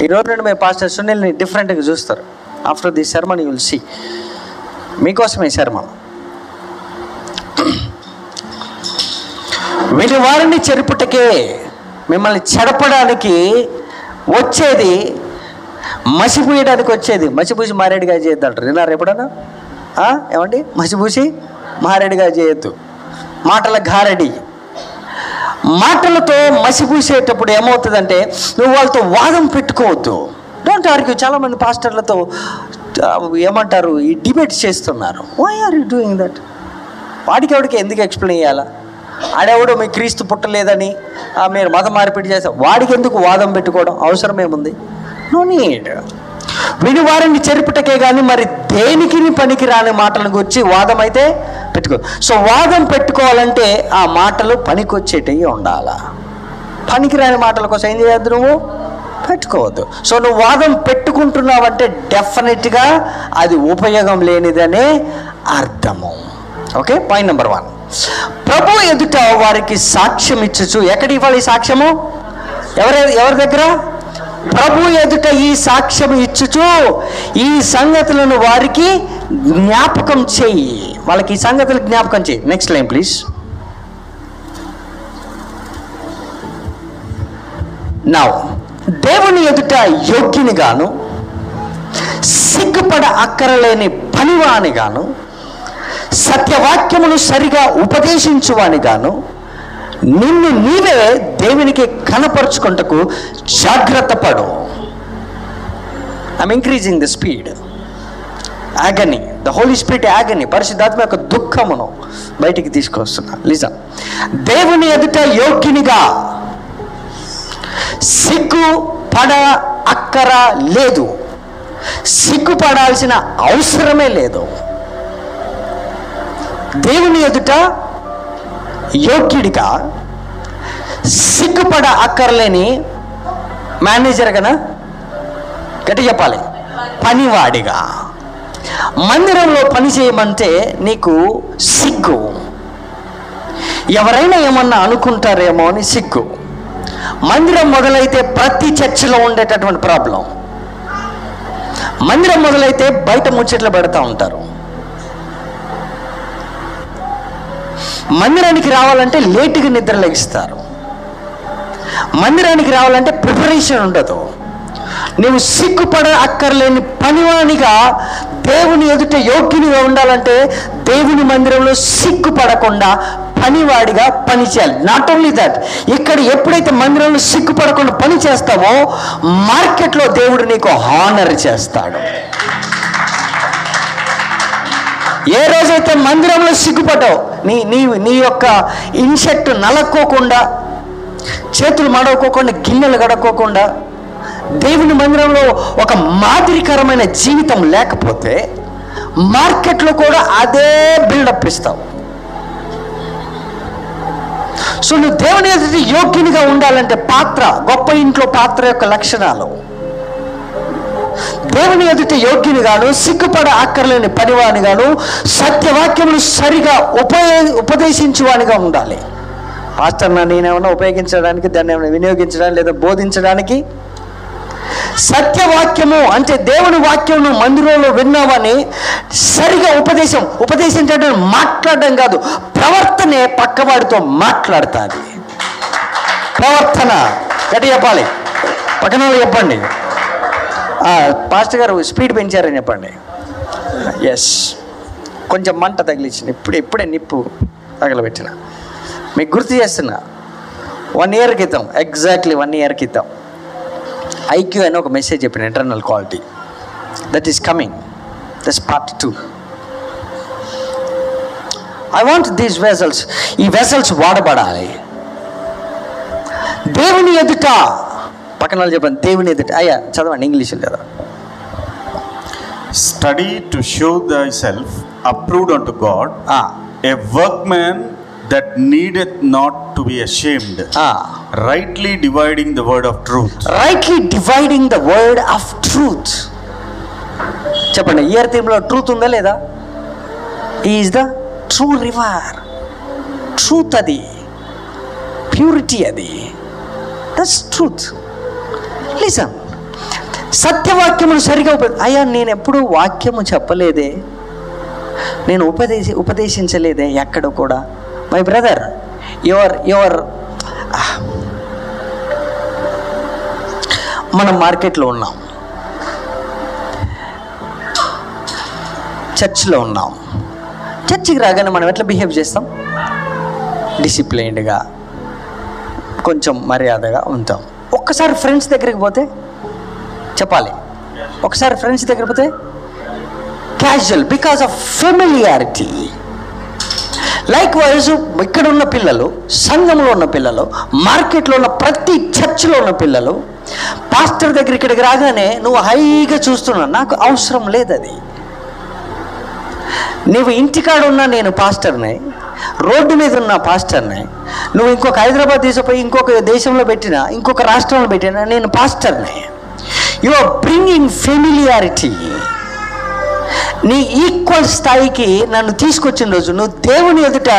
ఈరోజు నుండి మీ పాస్టర్ సునీల్ని డిఫరెంట్గా చూస్తారు. After the sermon you will see. మీకోసమే సర్మన్. వీటి వారిని చెరుపుటకే, మిమ్మల్ని చెడపడానికి వచ్చేది, మసిపూయడానికి వచ్చేది. మసిపూసి మారేడుగా చేయొద్దు అంటారు, విన్నారు ఎప్పుడన్నా? ఏమండి? మసిపూసి మారేడుగా చేయొద్దు. మాటల గారడి. మాటలతో మసిపూసేటప్పుడు ఏమవుతుందంటే నువ్వు వాళ్ళతో వాదం పెట్టుకోవద్దు. Don't argue. చాలామంది పాస్టర్లతో ఏమంటారు, ఈ డిబేట్స్ చేస్తున్నారు. Why are you doing that? వాడికి ఎవడికి ఎందుకు ఎక్స్ప్లెయిన్ చేయాలా? ఆడెవడో మీ క్రీస్తు పుట్టలేదని మీరు మత మార్పిడి చేస్తారు, వాడికి ఎందుకు వాదం పెట్టుకోవడం? అవసరమేముంది? No need. విని వారిని చెరుపుటకే కానీ మరి దేనికి పనికి రాని మాటల గురించి వాదం అయితే పెట్టుకో. సో వాదం పెట్టుకోవాలంటే ఆ మాటలు పనికొచ్చేటవి ఉండాలా. పనికిరాని మాటల కోసం ఏం చేయొద్దు, నువ్వు పెట్టుకోవద్దు. సో నువ్వు వాదం పెట్టుకుంటున్నావంటే డెఫినెట్గా అది ఉపయోగం లేనిదనే అర్థము. Okay, point number 1. ప్రభు ఎదుట వారికి సాక్ష్యం ఇచ్చచ్చు. ఎక్కడ ఇవ్వాలి సాక్ష్యము? ఎవరి దగ్గర? ప్రభు ఎదుట ఈ సాక్ష్యం ఇచ్చుచు ఈ సంగతులను వారికి జ్ఞాపకం చెయ్యి. వాళ్ళకి ఈ సంగతులు జ్ఞాపకం చెయ్యి. Next line please. నౌ దేవుని ఎదుట యోగ్యుని గాను, సిగ్గుపడ అక్కరలేని పనివాని గాను, సత్యవాక్యమును సరిగా ఉపదేశించువాని గాను నిన్ను నీవే దేవునికి కనపరుచుకుంటకు జాగ్రత్త పడు. I'm increasing the speed. ఆగని, ద హోలీ స్పిరిట్ ఆగని, పరిశుద్ధాత్మ యొక్క దుఃఖమును బయటికి తీసుకొస్తున్నా. లిజన్, దేవుని ఎదుట యోగ్యునిగా, సిగ్గుపడ అక్కర లేదు, సిగ్గుపడాల్సిన అవసరమే లేదు. దేవుని ఎదుట యోగ్యుడిగా, సిగ్గుపడ అక్కర్లేని మేనేజర్ కన్నా గట్టి చెప్పాలి, పనివాడిగా. మందిరంలో పని చేయమంటే నీకు సిగ్గు, ఎవరైనా ఏమన్నా అనుకుంటారేమో అని సిగ్గు. మందిరం మొదలైతే ప్రతి చర్చిలో ఉండేటటువంటి ప్రాబ్లం. మందిరం మొదలైతే బయట ముచ్చట్లు పెడతా ఉంటారు. మందిరానికి రావాలంటే లేటుగా నిద్ర లెగిస్తారు. మందిరానికి రావాలంటే ప్రిపరేషన్ ఉండదు. నువ్వు సిగ్గుపడ అక్కర్లేని పనివానిగా దేవుని ఎదుట యోగ్యునిగా ఉండాలంటే దేవుని మందిరంలో సిగ్గుపడకుండా పనివాడిగా పని చేయాలి. నాట్ ఓన్లీ దట్, ఇక్కడ ఎప్పుడైతే మందిరంలో సిగ్గుపడకుండా పని చేస్తావో మార్కెట్లో దేవుడు నీకు హానర్ చేస్తాడు. ఏ రోజైతే మందిరంలో సిగ్గుపడ్డావు, నీ యొక్క ఇన్షర్ట్ నలక్కోకుండా, చేతులు మడవకోకుండా, గిన్నెలు గడక్కోకుండా, దేవుని మందిరంలో ఒక మాదిరికరమైన జీవితం లేకపోతే మార్కెట్లో కూడా అదే బిల్డప్ ఇస్తావు. సో నువ్వు దేవుని ఎదుట యోగ్యునిగా ఉండాలంటే పాత్ర, గొప్ప ఇంట్లో పాత్ర యొక్క లక్షణాలు, దేవుని ఎదుట యోగ్యునిగాను, సిగ్గుపడ అక్కర్లేని పనివానిగాను, సత్యవాక్యములు సరిగా ఉపదేశించువానిగా ఉండాలి. పాస్టర్ నేనేమన్నా ఉపయోగించడానికి, దాన్ని ఏమైనా వినియోగించడానికి లేదా బోధించడానికి? సత్యవాక్యము అంటే దేవుని వాక్యమును మందిరంలో విన్నామని సరిగా ఉపదేశించడం మాట్లాడడం కాదు, ప్రవర్తనే పక్కవాడితో మాట్లాడుతుంది. ప్రవర్తన గట్టి చెప్పాలి. పక్కన చెప్పండి, పాస్టర్ గారు స్పీడ్ పెంచారని చెప్పండి. ఎస్, కొంచెం మంట తగిలించింది, ఇప్పుడే నిప్పు తగలబెట్టిన. మీకు గుర్తు చేస్తున్నా, 1 year క్రితం, ఎగ్జాక్ట్లీ 1 year క్రితం ఐక్యూ అని ఒక మెసేజ్ చెప్పిన, internal quality that is coming, that's part 2. I want these vessels, ఈ వెసల్స్ వాడబడాలి దేవుని ఎదుట. పక్కన చెప్పండి, దేవుని ఎదుట. అయ్యా చదవండి, ఇంగ్లీష్ లేదా. Study to show thyself approved unto God, a workman that needeth not to be ashamed, rightly dividing the word of truth. Rightly dividing the word of truth. చెప్పండి, ఇయర్ థీమ్లో ట్రూత్ ఉందా లేదా? He is the true river. Truth అది, purity అది, that's truth. Listen, సత్యవాక్యమును సరిగా అయ్యా నేను ఎప్పుడు వాక్యము చెప్పలేదే, నేను ఉపదేశించలేదే ఎక్కడ కూడా. మై బ్రదర్, యువర్ మనం మార్కెట్లో ఉన్నాం, చర్చ్లో ఉన్నాం. చర్చికి రాగానే మనం ఎట్లా బిహేవ్ చేస్తాం? డిసిప్లైన్డ్గా, కొంచెం మర్యాదగా ఉంటాం. ఒక్కసారి ఫ్రెండ్స్ దగ్గరికి పోతే చెప్పాలి, ఒకసారి ఫ్రెండ్స్ దగ్గర పోతే casual, because of familiarity. Like wise ఇక్కడ ఉన్న పిల్లలు, సంఘంలో ఉన్న పిల్లలు, మార్కెట్లో ఉన్న ప్రతి చర్చిలో ఉన్న పిల్లలు పాస్టర్ దగ్గర ఇక్కడికి రాగానే నువ్వు హైగా చూస్తున్నావు. నాకు అవసరం లేదు అది. నువ్వు ఇంటికాడ ఉన్నా నేను పాస్టర్నే, రోడ్డు మీద ఉన్న పాస్టర్నే, నువ్వు ఇంకొక హైదరాబాద్ తీసుకుపోయి ఇంకొక దేశంలో పెట్టినా, ఇంకొక రాష్ట్రంలో పెట్టినా నేను పాస్టర్నే. You are bringing familiarity. నీ ఈక్వల్ స్థాయికి నన్ను తీసుకొచ్చిన రోజు నువ్వు దేవుని ఎదుట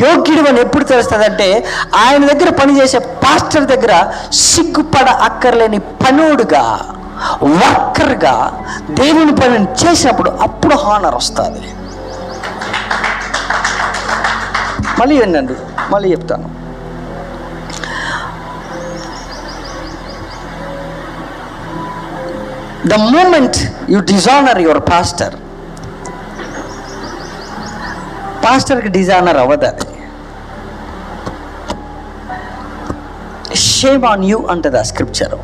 యోగ్యుడు అని ఎప్పుడు తెలుస్తుందంటే, ఆయన దగ్గర పనిచేసే పాస్టర్ దగ్గర సిగ్గుపడ అక్కర్లేని పనుడుగా, వర్కర్గా దేవుని పనిని చేసినప్పుడు అప్పుడు హానర్ వస్తుంది. మళ్ళీ వినండి, మళ్ళీ చెప్తాను. The moment you dishonor your pastor, పాస్టర్కి డిజానర్ అవ్వదు. అది షేమ్ ఆన్ యూ అంటది ఆ స్క్రిప్చర్.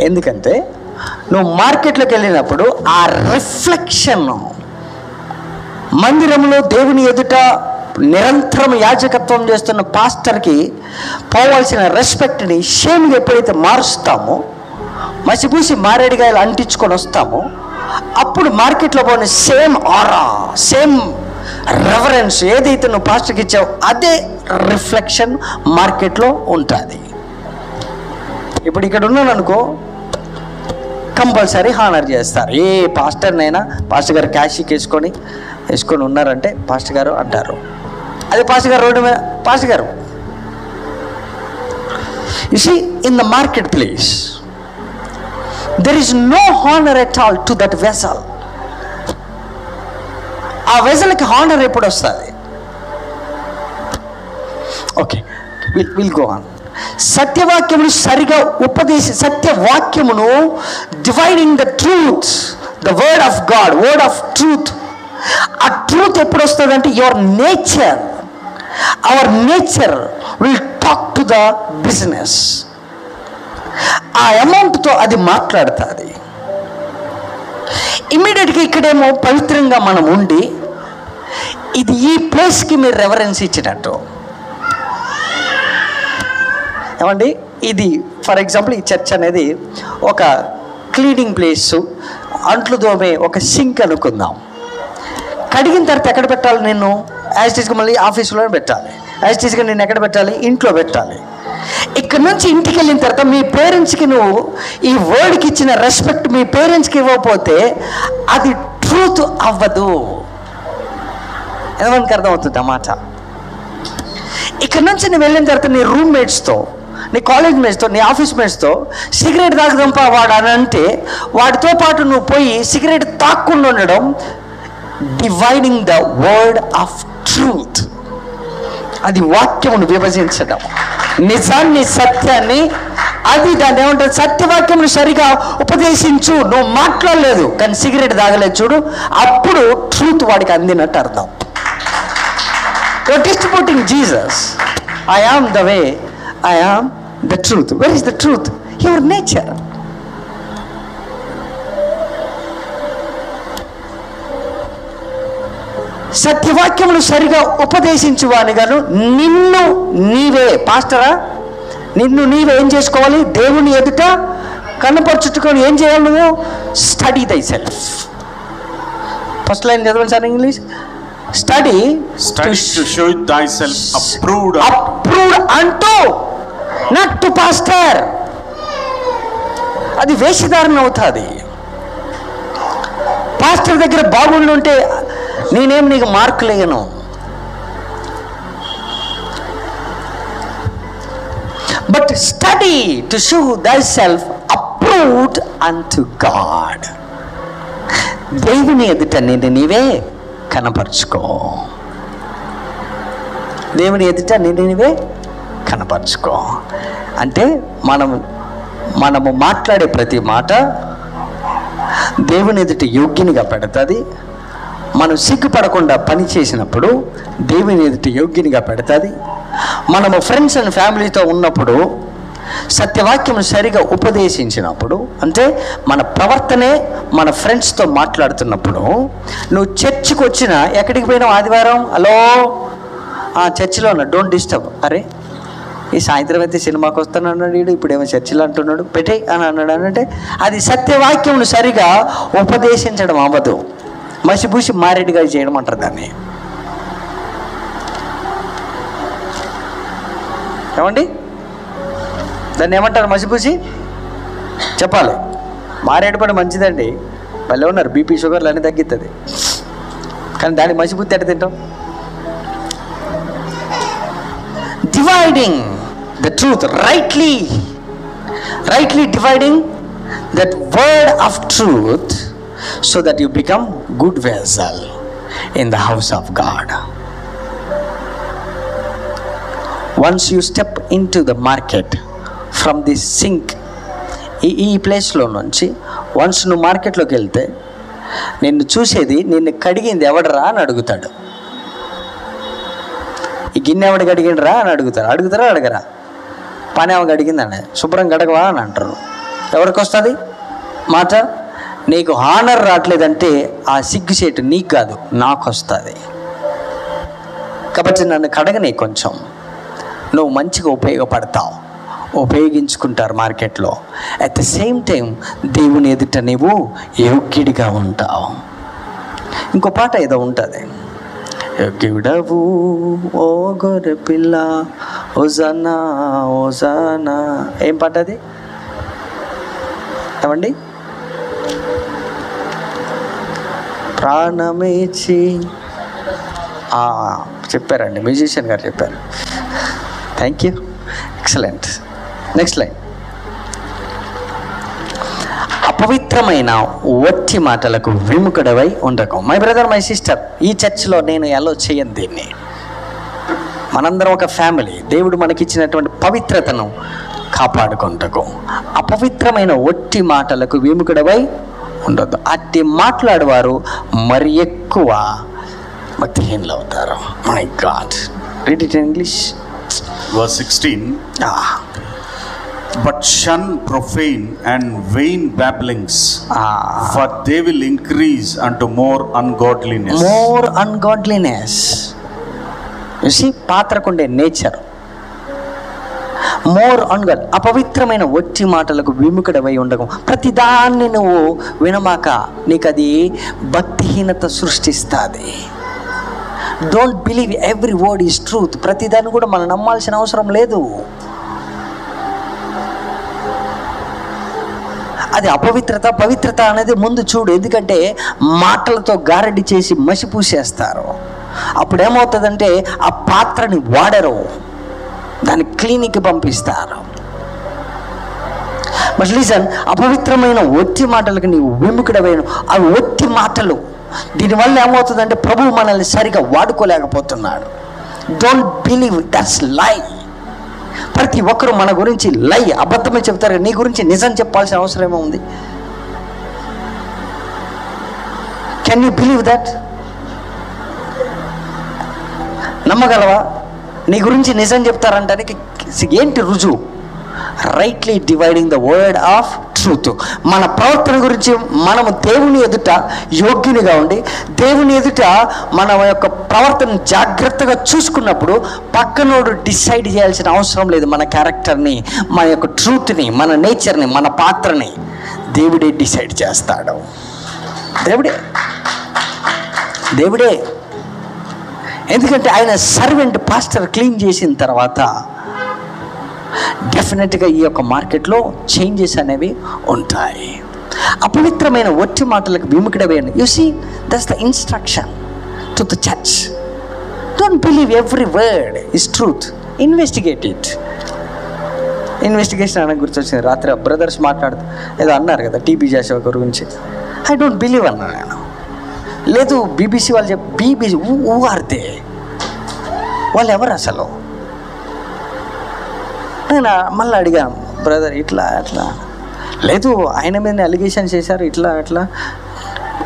ఎందుకంటే నువ్వు మార్కెట్లోకి వెళ్ళినప్పుడు ఆ రిఫ్లెక్షన్, మందిరంలో దేవుని ఎదుట నిరంతరం యాజకత్వం చేస్తున్న పాస్టర్కి పోవాల్సిన రెస్పెక్ట్ని షేమ్గా ఎప్పుడైతే మారుస్తామో, మసిపూసి మారేడుగాయలు అంటించుకొని వస్తామో, అప్పుడు మార్కెట్లో పోయిన సేమ్ ఆరా, సేమ్ రెఫరెన్స్ ఏదైతే నువ్వు పాస్టర్కి ఇచ్చావో అదే రిఫ్లెక్షన్ మార్కెట్లో ఉంటుంది. ఇప్పుడు ఇక్కడ ఉన్నాను అనుకో, కంపల్సరీ హానర్ చేస్తారు. ఏ పాస్టర్నైనా పాస్టర్ గారు క్యాషిక్ వేసుకొని ఉన్నారంటే పాస్టర్ గారు అంటారు. అదే పాస్టర్ గారు రోడ్డు మీద పాస్టర్ గారు. You see, in the market place there is no honor at all to that vessel. ఆ వెసల్కి హానర్ ఎప్పుడు వస్తుంది? Okay, will go on. సత్యవాక్యమును సరిగా సత్యవాక్యమును dividing the truth, the word of God, word of truth. ఆ truth ఎప్పుడు వస్తుంది అంటే our nature will talk to the business. ఆ అమౌంట్తో అది మాట్లాడుతుంది. ఇమ్మీడియట్గా ఇక్కడేమో పవిత్రంగా మనం ఉండి, ఇది ఈ ప్లేస్కి మీరు రెఫరెన్స్ ఇచ్చినట్టు. ఏమండి, ఇది ఫర్ ఎగ్జాంపుల్ ఈ చర్చ్ అనేది ఒక క్లీనింగ్ ప్లేసు, అంట్లు దోమే ఒక సింక్ అనుకుందాం. కడిగిన తర్వాత ఎక్కడ పెట్టాలి? నేను యాజ్ టీజ్గా మళ్ళీ ఆఫీసులో పెట్టాలి. యాజ్ టీజ్గా నేను ఎక్కడ పెట్టాలి? ఇంట్లో పెట్టాలి. ఇక్కడ నుంచి ఇంటికి వెళ్ళిన తర్వాత మీ పేరెంట్స్కి నువ్వు ఈ వర్డ్కి ఇచ్చిన రెస్పెక్ట్ మీ పేరెంట్స్కి ఇవ్వకపోతే అది ట్రూత్ అవ్వదు. ఎంతమందికి అర్థమవుతుంది అన్నమాట? ఇక్కడ నుంచి నువ్వు వెళ్ళిన తర్వాత నీ రూమ్మేట్స్తో, నీ కాలేజ్ మేట్స్తో, నీ ఆఫీస్ మేట్స్తో సిగరెట్ తాగుదాంపా వాడు అని అంటే వాడితో పాటు నువ్వు పోయి సిగరెట్ తాక్కుండా ఉండడం dividing the word of truth. అది వాక్యమును విభజించడం, నిజాన్ని సత్యాన్ని. అది దాన్ని ఏమంటారు? సత్యవాక్యమును సరిగా ఉపదేశించు. నువ్వు మాట్లాడలేదు కానీ సిగరెట్ తాగలేదు చూడు, అప్పుడు ట్రూత్ వాడికి అందినట్టు అర్థం. You are distributing Jesus. I am the way, I am the truth. Where is the truth? Your nature. సత్యవాక్యములు సరిగా ఉపదేశించువాని గాను నిన్ను నీవే, పాస్టరా, నిన్ను నీవే ఏం చేసుకోవాలి? దేవుని ఎదుట కనపరుచుకొని ఏం చేయాలి? నువ్వు study thy self. First line చదవండి సార్ ఇంగ్లీష్. స్టడీ to show thyself approved unto, not to pastor. అది వేషధారణ అవుతుంది. పాస్టర్ దగ్గర బాగుండుంటే నేనేం నీకు మార్కులు వేయను. But study to show thyself approved unto God. దేవుని ఎదుట నిన్ను నీవే కనపరుచుకో. దేవుని ఎదుట నిన్ను నీవే కనపరుచుకో అంటే మనము మాట్లాడే ప్రతి మాట దేవుని ఎదుట యోగ్యునిగా పెడుతుంది. మనం సిగ్గుపడకుండా పని చేసినప్పుడు దేవుని ఎదుట యోగ్యునిగా పెడుతుంది. మనము ఫ్రెండ్స్ అండ్ ఫ్యామిలీతో ఉన్నప్పుడు సత్యవాక్యం సరిగా ఉపదేశించినప్పుడు, అంటే మన ప్రవర్తనే మన ఫ్రెండ్స్తో మాట్లాడుతున్నప్పుడు, నువ్వు చర్చికి వచ్చినా ఎక్కడికి పోయినావు ఆదివారం, హలో చర్చిలో ఉన్నా, డోంట్ డిస్టర్బ్. అరే ఈ సాయంత్రం అయితే సినిమాకి వస్తాను అన్నాడు వీడు, ఇప్పుడేమో చర్చిలో అంటున్నాడు, పెట్టే అని అన్నాడు అంటే అది సత్యవాక్యమును సరిగా ఉపదేశించడం అవ్వదు. మసిపూసి మారేడుగా చేయడం అంటారు దాన్ని. ఏమండి దాన్ని ఏమంటారు? మసిపూసి చెప్పాలి. మారేడు పని మంచిదండి, వాళ్ళు ఉన్నారు బీపీ షుగర్లు అన్నీ తగ్గుతుంది, కానీ దాన్ని మసిబుద్ధి ఎట్ట తింటాం? Dividing the truth, rightly dividing that word of truth so that you become good vessel in the house of God. Once you step into the market from this sink, ఈ ప్లేస్లో నుంచి వన్స్ నువ్వు మార్కెట్లోకి వెళ్తే నిన్ను చూసేది నిన్ను కడిగింది ఎవడరా అని అడుగుతాడు. ఈ గిన్నె ఎవడు కడిగిండ్రా అని అడుగుతారా అడగరా? పని ఏమో కడిగిందని శుభ్రం కడగవా అని అంటారు. ఎవరికి వస్తుంది మాట? నీకు హానర్ రావట్లేదంటే ఆ సిగ్గుసేటు నీకు కాదు, నాకు వస్తుంది. కాబట్టి నన్ను కడగని, కొంచెం నువ్వు మంచిగా ఉపయోగించుకుంటారు మార్కెట్లో. అట్ ద సేమ్ టైం దేవుని ఎదుట నీవు యోగ్యుడిగా ఉంటావు. ఇంకో పాట ఏదో ఉంటుంది, యోగ్యుడవు ఓ గొర్రె పిల్ల హోసన్నా హోసన్నా. ఏం పాట అది? ఏమండి? ప్రాణమేచి చెప్పారండి, మ్యూజిషియన్ గారు చెప్పారు. Thank you, excellent. Next line, అపవిత్రమైన వట్టి మాటలకు విముఖుడవై ఉండకు. మై బ్రదర్, మై సిస్టర్, ఈ చర్చ్లో నేను ఎలా చేయను దీన్ని. మనందరం ఒక ఫ్యామిలీ. దేవుడు మనకిచ్చినటువంటి పవిత్రతను కాపాడుకుంటకు అపవిత్రమైన వట్టి మాటలకు విముఖుడవై ఉండొద్దు. అట్టి మాట్లాడేవారు మరి ఎక్కువ భక్తిహీనులు అవుతారు. My God, read it in English. Verse 16. But shun profane and vain babblings, for they will increase unto more ungodliness. More ungodliness. You see, పాత్రకుండే నేచర్ మోర్ అన్గాడ్. అపవిత్రమైన వట్టి మాటలకు విముఖుడవై ఉండకు. ప్రతిదాన్ని నువ్వు వినమాక, నీకు అది భక్తిహీనత సృష్టిస్తుంది. Don't believe every word is truth. ప్రతిదాన్ని కూడా మనం నమ్మాల్సిన అవసరం లేదు. అది అపవిత్రత. పవిత్రత అనేది ముందు చూడు. ఎందుకంటే మాటలతో గారడి చేసి మసిపూసేస్తారు. అప్పుడు ఏమవుతుందంటే ఆ పాత్రని వాడరు, దాన్ని క్లీనిక్కి పంపిస్తారు. బట్ లిసన్, అపవిత్రమైన ఒట్టి మాటలకు నీవు విముఖుడవైన ఆ ఒట్టి మాటలు, దీనివల్ల ఏమవుతుందంటే ప్రభువు మనల్ని సరిగా వాడుకోలేకపోతున్నాడు. డోంట్ బిలీవ్, దట్స్ లై. ప్రతి ఒక్కరు మన గురించి లై, అబద్ధమే చెప్తారు. నీ గురించి నిజం చెప్పాల్సిన అవసరం ఏమో ఉంది? Can you believe that? నమ్మగలవా? నీ గురించి నిజం చెప్తారంటానికి ఏంటి రుజువు? Rightly dividing the word of truth. మన ప్రవర్తన గురించి మనము దేవుని ఎదుట యోగ్యునిగా ఉండి, దేవుని ఎదుట మన యొక్క ప్రవర్తన జాగ్రత్తగా చూసుకున్నప్పుడు పక్కనోడు డిసైడ్ చేయాల్సిన అవసరం లేదు. మన క్యారెక్టర్ని, మన యొక్క ట్రూత్ని, మన నేచర్ని, మన పాత్రని దేవుడే డిసైడ్ చేస్తాడు. దేవుడే. ఎందుకంటే ఆయన సర్వెంట్ పాస్టర్ క్లీన్ చేసిన తర్వాత డెఫినెట్గా ఈ యొక్క మార్కెట్లో చేంజెస్ అనేవి ఉంటాయి. అపవిత్రమైన ఒట్టి మాటలకు విముఖుడవేను. You see, that's the instruction to the church. Don't believe every word is truth. Investigate it. Investigation అనగా గుర్తొచ్చింది. రాత్రి బ్రదర్స్ మాట్లాడుతూ ఏదో అన్నారు కదా టీబీ జాషువా గురించి. ఐ డోంట్ బిలీవ్ అన్నా నేను. లేదు, బీబీసీ వాళ్ళు చెప్పి, బీబీసీ ఊఆర్తే వాళ్ళు ఎవరు అసలు? నేను మళ్ళీ అడిగాను, బ్రదర్ ఇట్లా అట్లా. లేదు, ఆయన మీద అలిగేషన్ చేశారు, ఇట్లా అట్లా,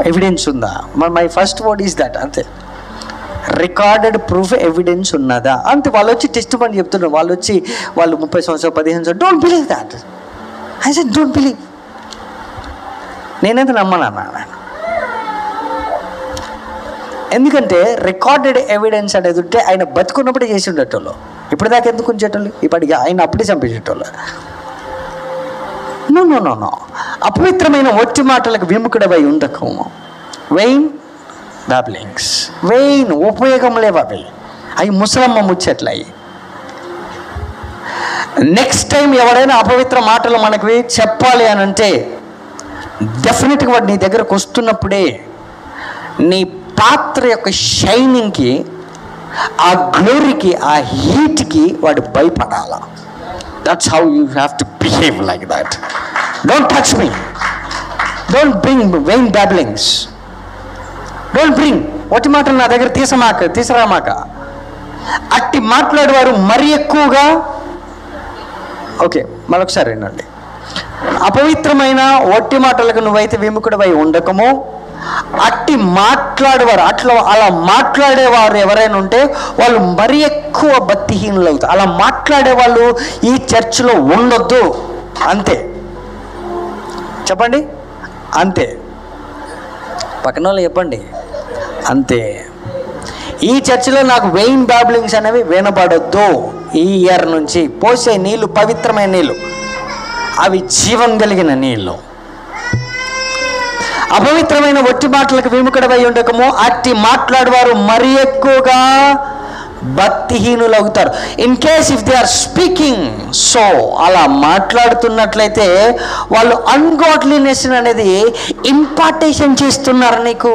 ఎవిడెన్స్ ఉందా? My first word is that. అంతే, రికార్డెడ్ ప్రూఫ్, ఎవిడెన్స్ ఉన్నదా? అంతే. వాళ్ళు వచ్చి టెస్ట్ పని చెప్తున్నారు. వాళ్ళు 30 సంవత్సరాలు 15 సంవత్సరాలు. Don't believe that. I said don't believe. నేనైతే నమ్మనన్నా. ఎందుకంటే రికార్డెడ్ ఎవిడెన్స్ అనేది ఉంటే ఆయన బతుకున్నప్పుడే చేసి ఉండేటోళ్ళు. ఇప్పుడు దాకా ఎందుకు ఉంచేటోళ్ళు? ఇప్పటికి ఆయన అప్పుడే చంపేసేటోళ్ళు. No no no no. అపవిత్రమైన ఒట్టి మాటలకు విముఖుడవై ఉండకు. వెయిన్ బ్యాబ్లింగ్స్, వెయిన్, ఉపయోగం లేవు అవి. అవి ముసలమ్మ ముచ్చట్లు అవి. నెక్స్ట్ టైం ఎవడైనా అపవిత్ర మాటలు మనకి చెప్పాలి అని అంటే డెఫినెట్గా వాడు నీ దగ్గరకు వస్తున్నప్పుడే నీ పాత్ర యొక్క షైనింగ్కి, ఆ గ్లోరీకి, ఆ హీట్కి వాడు భయపడాల. That's how you have to behave like that. Don't touch me, don't bring vain babblings, don't bring ఒట్టి మాటలు నా దగ్గర తీసుకురామాక. అట్టి మాట్లాడేవారు మరీ ఎక్కువగా, ఓకే మరొకసారి వినండి, అపవిత్రమైన ఒట్టి మాటలకు నువ్వైతే విముఖుడవై ఉండకము. అట్టి మాట్లాడేవారు, అలా మాట్లాడేవారు ఎవరైనా ఉంటే వాళ్ళు మరీ ఎక్కువ భక్తిహీనులు అవుతారు. అలా మాట్లాడే వాళ్ళు ఈ చర్చిలో ఉండొద్దు. అంతే, చెప్పండి, అంతే. పక్కన వాళ్ళు చెప్పండి, అంతే. ఈ చర్చిలో నాకు వెయిన్ బాబ్లింగ్స్ అనేవి వినబడొద్దు. ఈ ఇయర్ నుంచి పోసే నీళ్ళు పవిత్రమైన నీళ్ళు, అవి జీవం కలిగిన నీళ్ళు. అపవిత్రమైన ఒట్టి మాటలకు విముఖుడవై ఉండకము. అట్టి మాట్లాడేవారు మరీ ఎక్కువగా భక్తిహీనులు అవుతారు. In case if they are speaking so, అలా మాట్లాడుతున్నట్లయితే వాళ్ళు అన్గాడ్లీనెస్ అనేది ఇంపార్టేషన్ చేస్తున్నారు నీకు.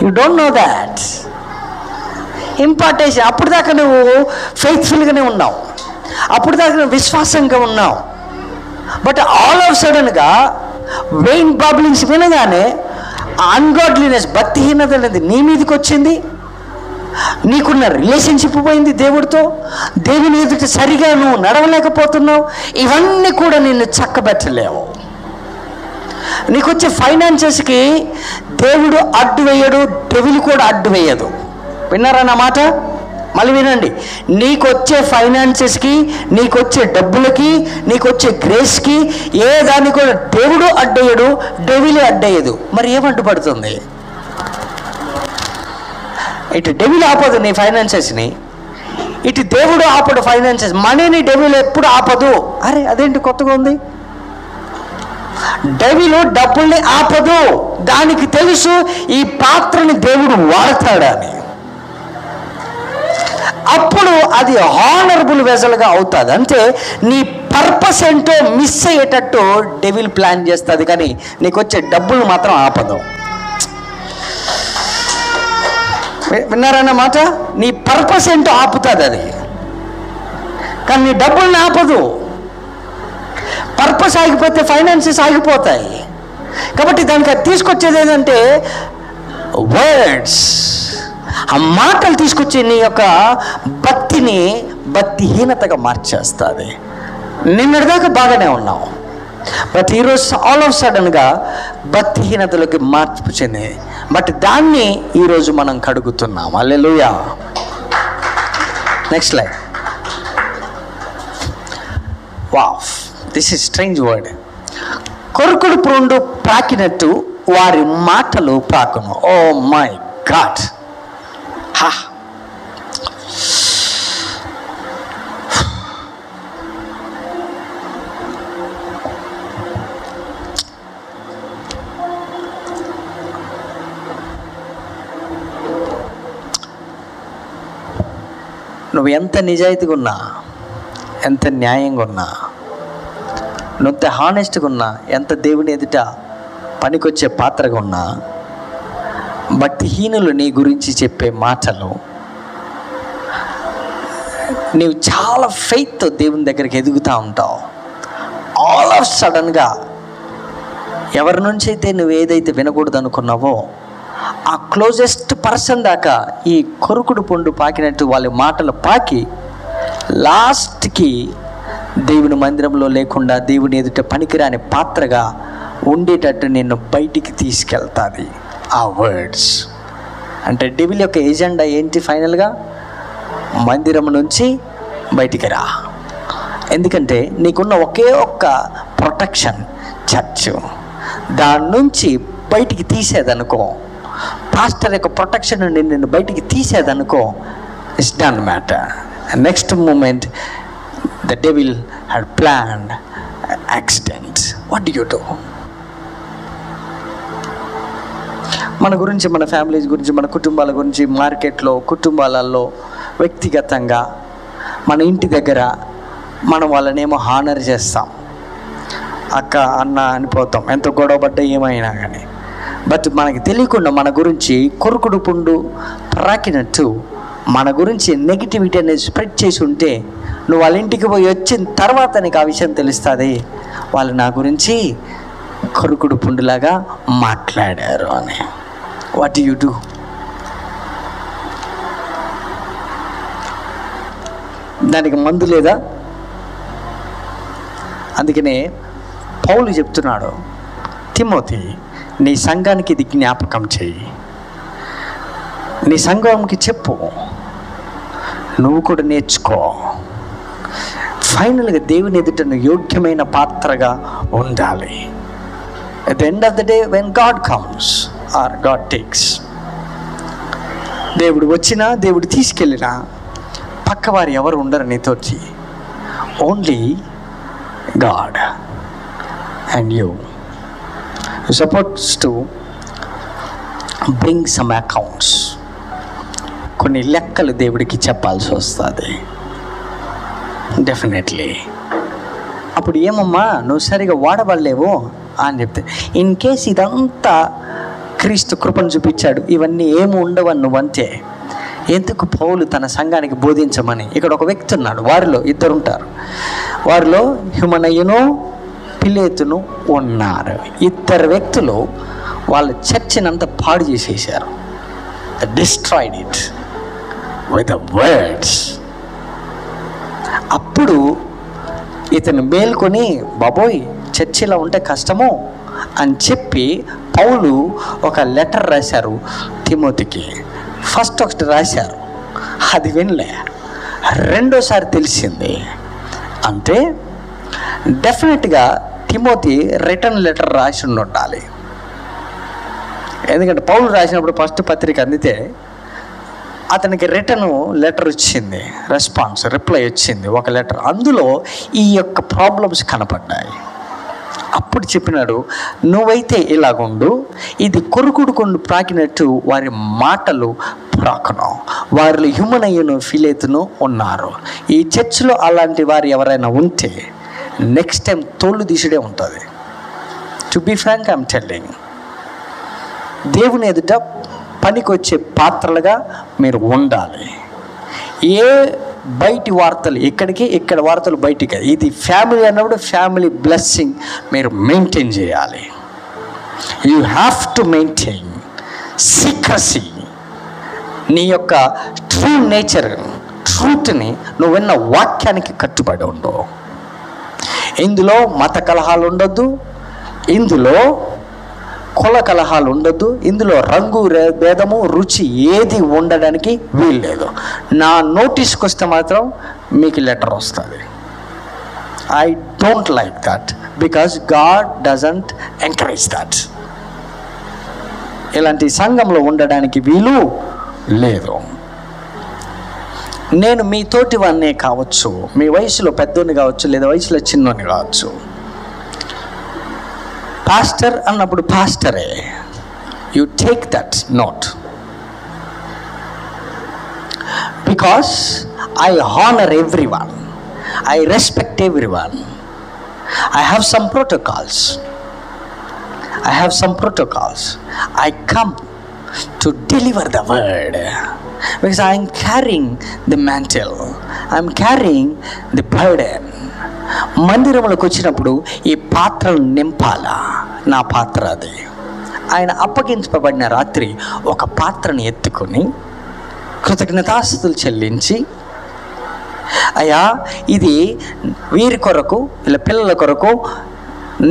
You don't know that. Impartation. అప్పుడు దాకా నువ్వు ఫెయిత్ఫుల్గానే ఉన్నావు, అప్పుడు దాకా నువ్వు విశ్వాసంగా ఉన్నావు. బట్ ఆల్ ఆఫ్ సడన్గా వెయిన్ బాబ్లింగ్స్ వినగానే అన్గాడ్లీనెస్, భక్తిహీనత అనేది నీ మీదకి వచ్చింది. నీకున్న రిలేషన్షిప్ పోయింది దేవుడితో. దేవుని ఎదుట సరిగా నువ్వు నడవలేకపోతున్నావు. ఇవన్నీ కూడా నిన్ను చక్కబెట్టలేవు. నీకు వచ్చే ఫైనాన్సెస్కి దేవుడు అడ్డు వేయడు, డెవిల్ కూడా అడ్డు వేయదు. విన్నారా నా మాట? మళ్ళీ వినండి. నీకొచ్చే ఫైనాన్సెస్కి, నీకొచ్చే డబ్బులకి, నీకొచ్చే గ్రేస్కి ఏ దాన్ని కూడా దేవుడు అడ్డేయడు, డెవిలే అడ్డేయదు. మరి ఏమడ్డుపడుతుంది? ఇటు డెవిల్ ఆపదు నీ ఫైనాన్సెస్ని, ఇటు దేవుడు ఆపడు ఫైనాన్సెస్. మనీని డెవిల్ ఎప్పుడు ఆపదు. అరే అదేంటి కొత్తగా ఉంది? డెవిల్ డబ్బుల్ని ఆపదు. దానికి తెలుసు ఈ పాత్రని దేవుడు వాడతాడని. అప్పుడు అది హానరబుల్ వెజల్గా అవుతుంది. అంటే నీ పర్పస్ ఏంటో మిస్ అయ్యేటట్టు డెవిల్ ప్లాన్ చేస్తుంది, కానీ నీకు వచ్చే డబ్బులు మాత్రం ఆపదు. విన్నారన్నమాట? నీ పర్పస్ ఏంటో ఆపుతుంది అది, కానీ నీ డబ్బుల్ని ఆపదు. పర్పస్ ఆగిపోతే ఫైనాన్సెస్ ఆగిపోతాయి. కాబట్టి దానికి అది తీసుకొచ్చేది ఏంటంటే వర్డ్స్. ఆ మాటలు తీసుకొచ్చి నీ యొక్క భక్తిని భక్తిహీనతగా మార్చేస్తుంది. నిన్నటిదాకా బాగానే ఉన్నావు, బట్ ఈరోజు ఆల్ ఆఫ్ సడన్గా భక్తిహీనతలోకి మార్పు చెంది. బట్ దాన్ని ఈరోజు మనం కడుగుతున్నాం. Hallelujah. Next line. Wow, this is strange word. కొరుకుడు ప్రోండు ప్రాకినట్టు వారి మాటలు ప్రాకును. Oh my God. నువ్వు ఎంత నిజాయితీగా ఉన్నా, ఎంత న్యాయంగా ఉన్నా, నువ్వు హానెస్ట్గా ఉన్నా, ఎంత దేవుని ఎదుట పనికొచ్చే పాత్రగా ఉన్నా, భక్తిహీనులు నీ గురించి చెప్పే మాటలు, నీవు చాలా ఫెయిత్తో దేవుని దగ్గరికి ఎదుగుతూ ఉంటావు. ఆల్ ఆఫ్ సడన్గా ఎవరి నుంచి అయితే నువ్వు ఏదైతే వినకూడదు అనుకున్నావో ఆ క్లోజెస్ట్ పర్సన్ దాకా ఈ కొరుకుడు పొండు పాకినట్టు వాళ్ళ మాటలు పాకి లాస్ట్కి దేవుని మందిరంలో లేకుండా దేవుని ఎదుట పనికిరాని పాత్రగా ఉండేటట్టు నిన్ను బయటికి తీసుకెళ్తాది ఆ వర్డ్స్. అంటే డెవిల్ యొక్క ఎజెండా ఏంటి? ఫైనల్గా మందిరం నుంచి బయటికి రా. ఎందుకంటే నీకున్న ఒకే ఒక్క ప్రొటెక్షన్ చర్చ్. దాని నుంచి బయటికి తీసేదనుకో, పాస్టర్ యొక్క ప్రొటెక్షన్ నుండి నిన్ను బయటికి తీసేదనుకో, it's done matter. Next moment the devil had planned accident. What do you do? మన గురించి, మన ఫ్యామిలీస్ గురించి, మన కుటుంబాల గురించి, మార్కెట్లో, కుటుంబాలలో, వ్యక్తిగతంగా, మన ఇంటి దగ్గర మనం వాళ్ళనేమో హానర్ చేస్తాం. అక్క అన్న అనిపోతాం, ఎంత గొడవపడ్డా ఏమైనా కానీ. బట్ మనకి తెలియకుండా మన గురించి కొరుకుడు పుండు ప్రాకినట్టు మన గురించి నెగిటివిటీ అనేది స్ప్రెడ్ చేసి ఉంటే, నువ్వు వాళ్ళ ఇంటికి పోయి వచ్చిన తర్వాత నీకు ఆ విషయం తెలుస్తుంది, వాళ్ళు నా గురించి కొరుకుడు పుండులాగా మాట్లాడారు అని. What you do? దానికి మందు లేదా? అందుకనే పౌలు చెప్తున్నాడు, తిమోతి నీ సంఘానికి ఇది జ్ఞాపకం చెయ్యి, నీ సంఘంకి చెప్పు, నువ్వు కూడా నేర్చుకో. ఫైనల్గా దేవుని ఎదుట నువ్వు యోగ్యమైన పాత్రగా ఉండాలి. At the end of the day, when God comes or God takes, దేవుడు వచ్చినా దేవుడు తీసుకెళ్ళినా పక్కవారు ఎవరు ఉండరు నీతోటి. Only God and you. You're supposed to bring some accounts. కొన్ని లెక్కలు దేవుడికి చెప్పాల్సి వస్తుంది డెఫినెట్లీ. అప్పుడు ఏమమ్మా నువ్వు సరిగా వాడబడలేవు అని చెప్తే, ఇన్ కేస్ ఇదంతా క్రీస్తు కృపను చూపించాడు, ఇవన్నీ ఏమి ఉండవని నువ్వంతే, ఎందుకు పౌలు తన సంఘానికి బోధించమని? ఇక్కడ ఒక వ్యక్తి ఉన్నాడు, వారిలో ఇద్దరు ఉంటారు, వారిలో హ్యూమనయ్యను పిలేతును ఉన్నారు. ఇద్దరు వ్యక్తులు వాళ్ళ చర్చిని అంతా పాడు చేసేసారు. Destroyed it with the words. అప్పుడు ఇతను మేల్కొని, బాబోయ్ చర్చిలో ఉంటే కష్టము అని చెప్పి పౌలు ఒక లెటర్ రాశారు తిమోతికి. ఫస్ట్ ఒకటి రాశారు, అది వినలే, రెండోసారి తెలిసింది. అంటే డెఫినెట్గా తిమోతి రిటర్న్ లెటర్ రాసి ఉండాలి. ఎందుకంటే పౌలు రాసినప్పుడు ఫస్ట్ పత్రిక అందితే అతనికి రిటర్న్ లెటర్ వచ్చింది, రెస్పాన్స్ రిప్లై వచ్చింది, ఒక లెటర్. అందులో ఈ యొక్క ప్రాబ్లమ్స్ కనపడ్డాయి. అప్పుడు చెప్పినాడు, నువ్వైతే ఇలాగుండు, ఇది కొరుకుడుకొండు ప్రాకినట్టు వారి మాటలు ప్రాకను, వారిలో హ్యూమనయ్యను ఫిలేతును ఉన్నారు. ఈ చర్చిలో అలాంటి వారు ఎవరైనా ఉంటే నెక్స్ట్ టైం తోళ్ళు తీసిడే ఉంటుంది. To be frank I'm telling, దేవుని ఎదుట పనికొచ్చే పాత్రలుగా మీరు ఉండాలి. ఏ బయటి వార్తలు ఇక్కడికి, ఇక్కడ వార్తలు బయటికి. ఇది ఫ్యామిలీ అన్నప్పుడు ఫ్యామిలీ బ్లెస్సింగ్ మీరు మెయింటైన్ చేయాలి. You have to maintain secrecy. నీ యొక్క ట్రూ నేచర్, ట్రూత్ని నువ్వు విన్న వాక్యానికి కట్టుబడి ఉండవు. ఇందులో మత కలహాలు ఉండొద్దు, ఇందులో కుల కలహాలు ఉండొద్దు, ఇందులో రంగు భేదము రుచి ఏది ఉండడానికి వీల్లేదు. నా నోటీస్కి వస్తే మాత్రం మీకు లెటర్ వస్తుంది. I don't like that because God doesn't encourage that. ఇలాంటి సంఘంలో ఉండడానికి వీలు లేదు. నేను మీ తోటి వాన్నే కావచ్చు, మీ వయసులో పెద్దోని కావచ్చు, లేదా వయసులో చిన్నోని కావచ్చు. పాస్టర్ అన్నప్పుడు పాస్టరే. You take that note, because I honour every one, I respect every one. I have some protocols. I come to deliver the word because I am carrying the mantle, I am carrying the burden. మందిరంలోకి వచ్చినప్పుడు ఈ పాత్రను నింపాలా, నా పాత్ర అది. ఆయన అప్పగించబడిన రాత్రి ఒక పాత్రను ఎత్తుకొని కృతజ్ఞతాస్తుతులు చెల్లించి, అయ్యా ఇది వీరి కొరకు, ఇలా పిల్లల కొరకు,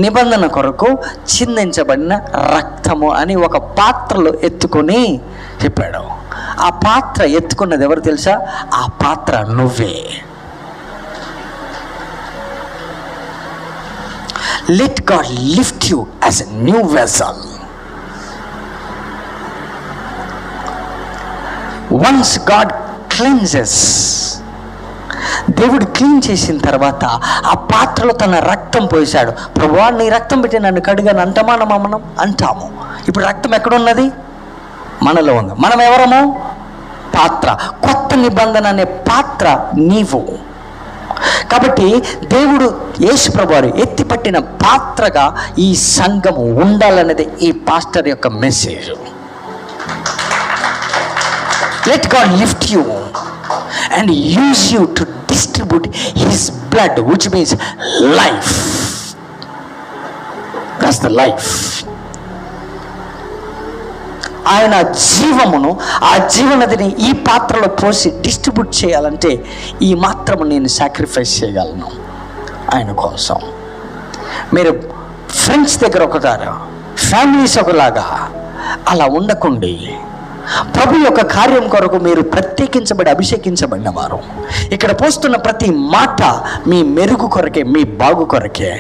నిబంధన కొరకు చిందించబడిన రక్తము అని ఒక పాత్రలో ఎత్తుకొని చెప్పాడు. ఆ పాత్ర ఎత్తుకున్నది ఎవరు తెలుసా? ఆ పాత్ర నువ్వే. Let God lift you as a new vessel. Once God cleanses, దేవుడు క్లీన్ చేసిన తర్వాత ఆ పాత్రలో తన రక్తం పోసాడు. ప్రభువా నీ రక్తం పెట్టి నన్ను కడిగాను అంటామా? మనం అంటాము. ఇప్పుడు రక్తం ఎక్కడున్నది? మనలో ఉంది. మనం ఎవరము? పాత్ర. కొత్త నిబంధన అనే పాత్ర నీవు. కాబట్టి దేవుడు యేసుప్రభు వారు ఎత్తిపట్టిన పాత్రగా ఈ సంఘం ఉండాలన్నది ఈ పాస్టర్ యొక్క message. Let God lift you and use you to distribute his blood, which means life. That's the life. ఆయన జీవమును, ఆ జీవనదిని ఈ పాత్రలో పోసి డిస్ట్రిబ్యూట్ చేయాలంటే ఈ మాత్రము నేను సాక్రిఫైస్ చేయగలను ఆయన కోసం. మీరు ఫ్రెండ్స్ దగ్గర ఒకటారా, ఫ్యామిలీస్ ఒకలాగా అలా ఉండకండి. ప్రభు యొక్క కార్యం కొరకు మీరు ప్రత్యేకించబడి అభిషేకించబడిన వారు. ఇక్కడ పోస్తున్న ప్రతి మాట మీ మెరుగు కొరకే, మీ బాగు కొరకే.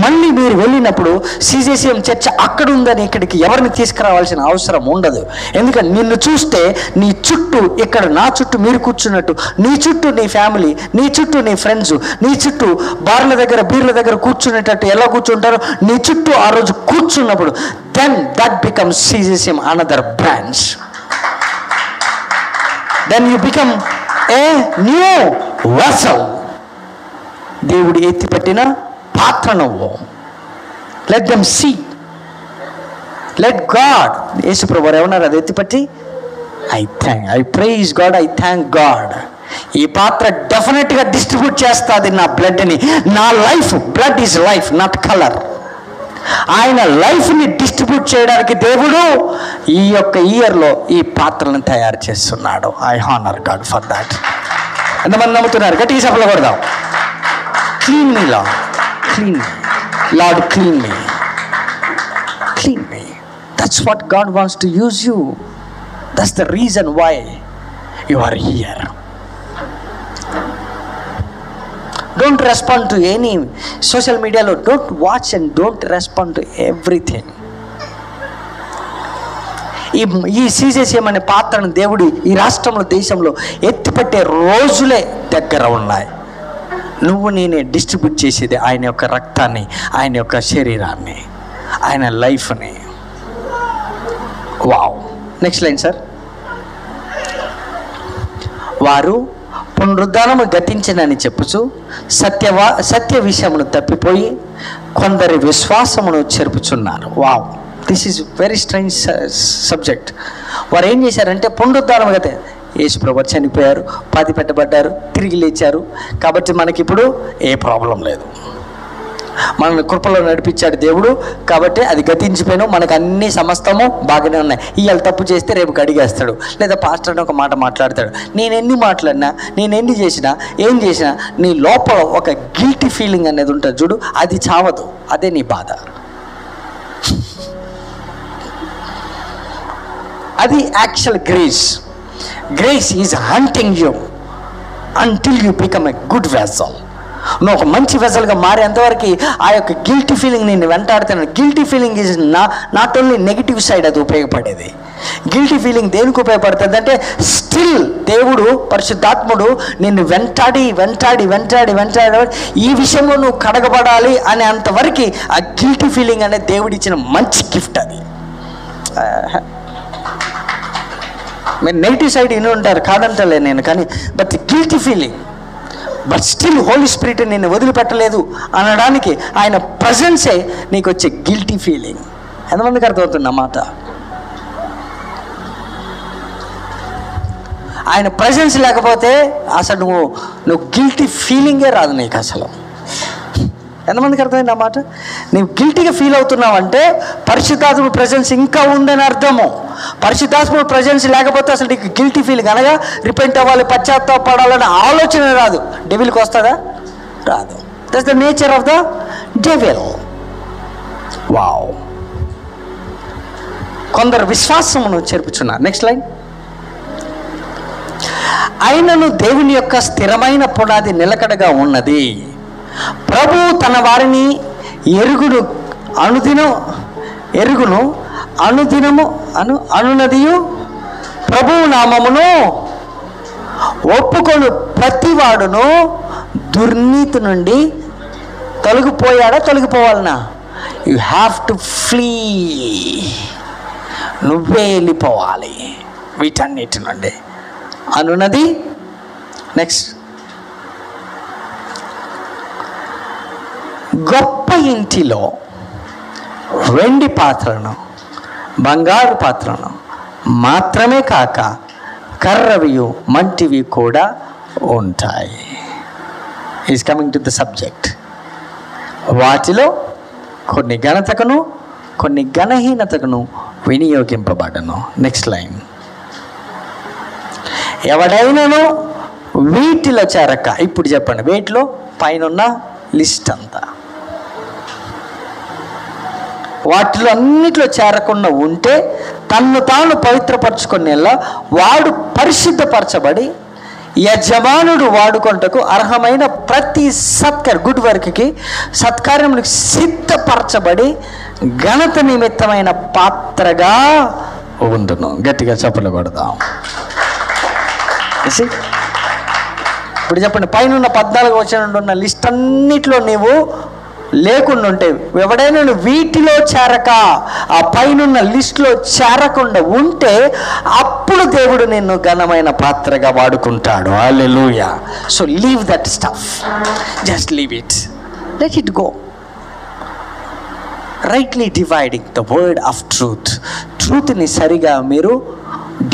మళ్ళీ మీరు వెళ్ళినప్పుడు CJCM చర్చ అక్కడ ఉందని ఇక్కడికి ఎవరిని తీసుకురావాల్సిన అవసరం ఉండదు. ఎందుకంటే నిన్ను చూస్తే నీ చుట్టూ, ఇక్కడ నా చుట్టూ మీరు కూర్చున్నట్టు, నీ చుట్టూ నీ ఫ్యామిలీ, నీ చుట్టూ నీ ఫ్రెండ్స్, నీ చుట్టూ బార్ల దగ్గర బీర్ల దగ్గర కూర్చునేటట్టు ఎలా కూర్చుంటారో నీ చుట్టూ ఆ రోజు కూర్చున్నప్పుడు, then that becomes CJCM another branch. Then you become a new vessel. దేవుడు ఎత్తిపట్టిన పాత్ర నువ్వు. Let them see. Let God. యేసుప్రభు వారు ఏమన్నారు అది ఎత్తిపట్టి? I praise God, I thank God. ఈ పాత్ర డెఫినెట్గా డిస్ట్రిబ్యూట్ చేస్తుంది నా బ్లడ్ని. నా life, blood is life, not colour. ఆయన లైఫ్ని డిస్ట్రిబ్యూట్ చేయడానికి దేవుడు ఈ యొక్క ఇయర్లో ఈ పాత్రలను తయారు చేస్తున్నాడు. I honour God for that. ఎంతమంది నమ్ముతున్నారు? గట్టిగా సభలో కొడదాం. Clean me Lord, clean me Lord, clean me, clean me. That's what God wants to use you. That's the reason why you are here. Don't respond to any social media. Don't watch and don't respond to everything. ఈ CJCM అనే పాత్రను దేవుడు ఈ రాష్ట్రంలో, దేశంలో ఎత్తిపట్టే రోజులే దగ్గర ఉన్నాయి. నువ్వు నేనే డిస్ట్రిబ్యూట్ చేసేది ఆయన యొక్క రక్తాన్ని, ఆయన యొక్క శరీరాన్ని, ఆయన లైఫ్ని. వావ్. Next line sir. వారు పునరుద్ధానము గతించినని చెప్పుచు సత్య విషయమును తప్పిపోయి కొందరి విశ్వాసమును చెరుపుచున్నారు. Wow, this is very strange subject. వారు ఏం చేశారంటే పునరుద్ధానం గత, యేసుప్రభు చనిపోయారు, పాతి పెట్టబడ్డారు, తిరిగి లేచారు, కాబట్టి మనకిప్పుడు ఏ ప్రాబ్లం లేదు, మనల్ని కృపలో నడిపించాడు దేవుడు, కాబట్టి అది గతించిపోయినా మనకు అన్ని సమస్తము బాగానే ఉన్నాయి. ఇవాళ తప్పు చేస్తే రేపు గడిగేస్తాడు, లేదా పాస్టర్ అని ఒక మాట మాట్లాడతాడు. నేను ఎన్ని మాట్లాడినా, నేను ఎన్ని చేసినా, ఏం చేసినా నీ లోపల ఒక గిల్టీ ఫీలింగ్ అనేది ఉంటుంది చూడు, అది చావదు. అదే నీ బాధ. అది actual grace. Grace is hunting you until you become a good vessel. నువ్వు ఒక మంచి వెసల్గా మారేంతవరకు ఆ యొక్క గిల్టీ ఫీలింగ్ నేను వెంటాడుతున్నాను. Guilty feeling is not only negative side అది ఉపయోగపడేది. గిల్టీ ఫీలింగ్ దేనికి ఉపయోగపడుతుంది అంటే, స్టిల్ దేవుడు పరిశుద్ధాత్ముడు నిన్ను వెంటాడి వెంటాడి వెంటాడి వెంటాడి ఈ విషయంలో నువ్వు కడగబడాలి అనే అంతవరకు ఆ గిల్టీ ఫీలింగ్ అనేది దేవుడు ఇచ్చిన మంచి గిఫ్ట్. అది మీరు నెగిటివ్ సైడ్ ఇన్ని ఉంటారు, కాదంటలే నేను, కానీ but guilty feeling, but still Holy Spirit నిన్ను వదిలిపెట్టలేదు అనడానికి ఆయన ప్రజెన్సే నీకు వచ్చే గిల్టీ ఫీలింగ్. ఎంతమందికి అర్థమవుతుంది అన్నమాట? ఆయన ప్రజెన్స్ లేకపోతే అసలు నువ్వు గిల్టీ ఫీలింగే రాదు నీకు అసలు. ఎంతమందికి అర్థమైంది అన్నమాట? నువ్వు గిల్టీగా ఫీల్ అవుతున్నావు అంటే పరిశుద్ధాత్మ ప్రజెన్స్ ఇంకా ఉందని అర్థము. పరిశుద్ధాత్మ ప్రజెన్స్ లేకపోతే అసలు నీకు గిల్టీ ఫీలింగ్, అనగా రిపెంట్ అవ్వాలి, పశ్చాత్తాపడాలనే ఆలోచన రాదు. డెవిల్కి వస్తుందా? రాదు. That's the nature of the devil. Wow. కొందరు విశ్వాసమును చేర్పుచున్నారు. Next line. అయినను దేవుని యొక్క స్థిరమైన పునాది నిలకడగా ఉన్నది. ప్రభు తన వారిని అనుదినము అనునదియు ప్రభు నామమును ఒప్పుకొను ప్రతివాడును దుర్నీతి నుండి తొలగిపోవాలనా? You have to flee. నువ్వే వెళ్ళిపోవాలి వీటన్నిటి నుండి. అనున్నది. నెక్స్ట్. గొప్ప ఇంటిలో వెండి పాత్రను, బంగారు పాత్రను మాత్రమే కాక కర్రవియు మంటివి కూడా ఉంటాయి. Is coming to the subject. వాటిలో కొన్ని ఘనతకును కొన్ని ఘనహీనతకును వినియోగింపబడను. Next line. ఎవడైనాను వీటిలో చేరక, ఇప్పుడు చెప్పండి, వీటిలో పైన లిస్ట్ అంతా, వాటిలో అన్నిట్లో చేరకుండా ఉంటే తన్ను తాను పవిత్రపరచుకునేలా వాడు పరిశుద్ధపరచబడి యజమానుడు వాడుకొంటకు అర్హమైన ప్రతి గుడ్ వర్క్కి సత్కార్యములకు సిద్ధపరచబడి ఘనత నిమిత్తమైన పాత్రగా ఉండును. గట్టిగా చప్పట్లు కొడదాం. ఇప్పుడు చెప్పండి, పైన 14 వచనంలో ఉన్న లిస్ట్ అన్నిట్లో నీవు లేకుండా ఉంటే, ఎవడైనా వీటిలో చేరక, ఆ పైన లిస్టులో చేరకుండా ఉంటే అప్పుడు దేవుడు నిన్ను ఘనమైన పాత్రగా వాడుకుంటాడు. హల్లెలూయా. So leave that stuff, just leave it, let it go. Rightly dividing the word of truth. ట్రూత్ని సరిగా మీరు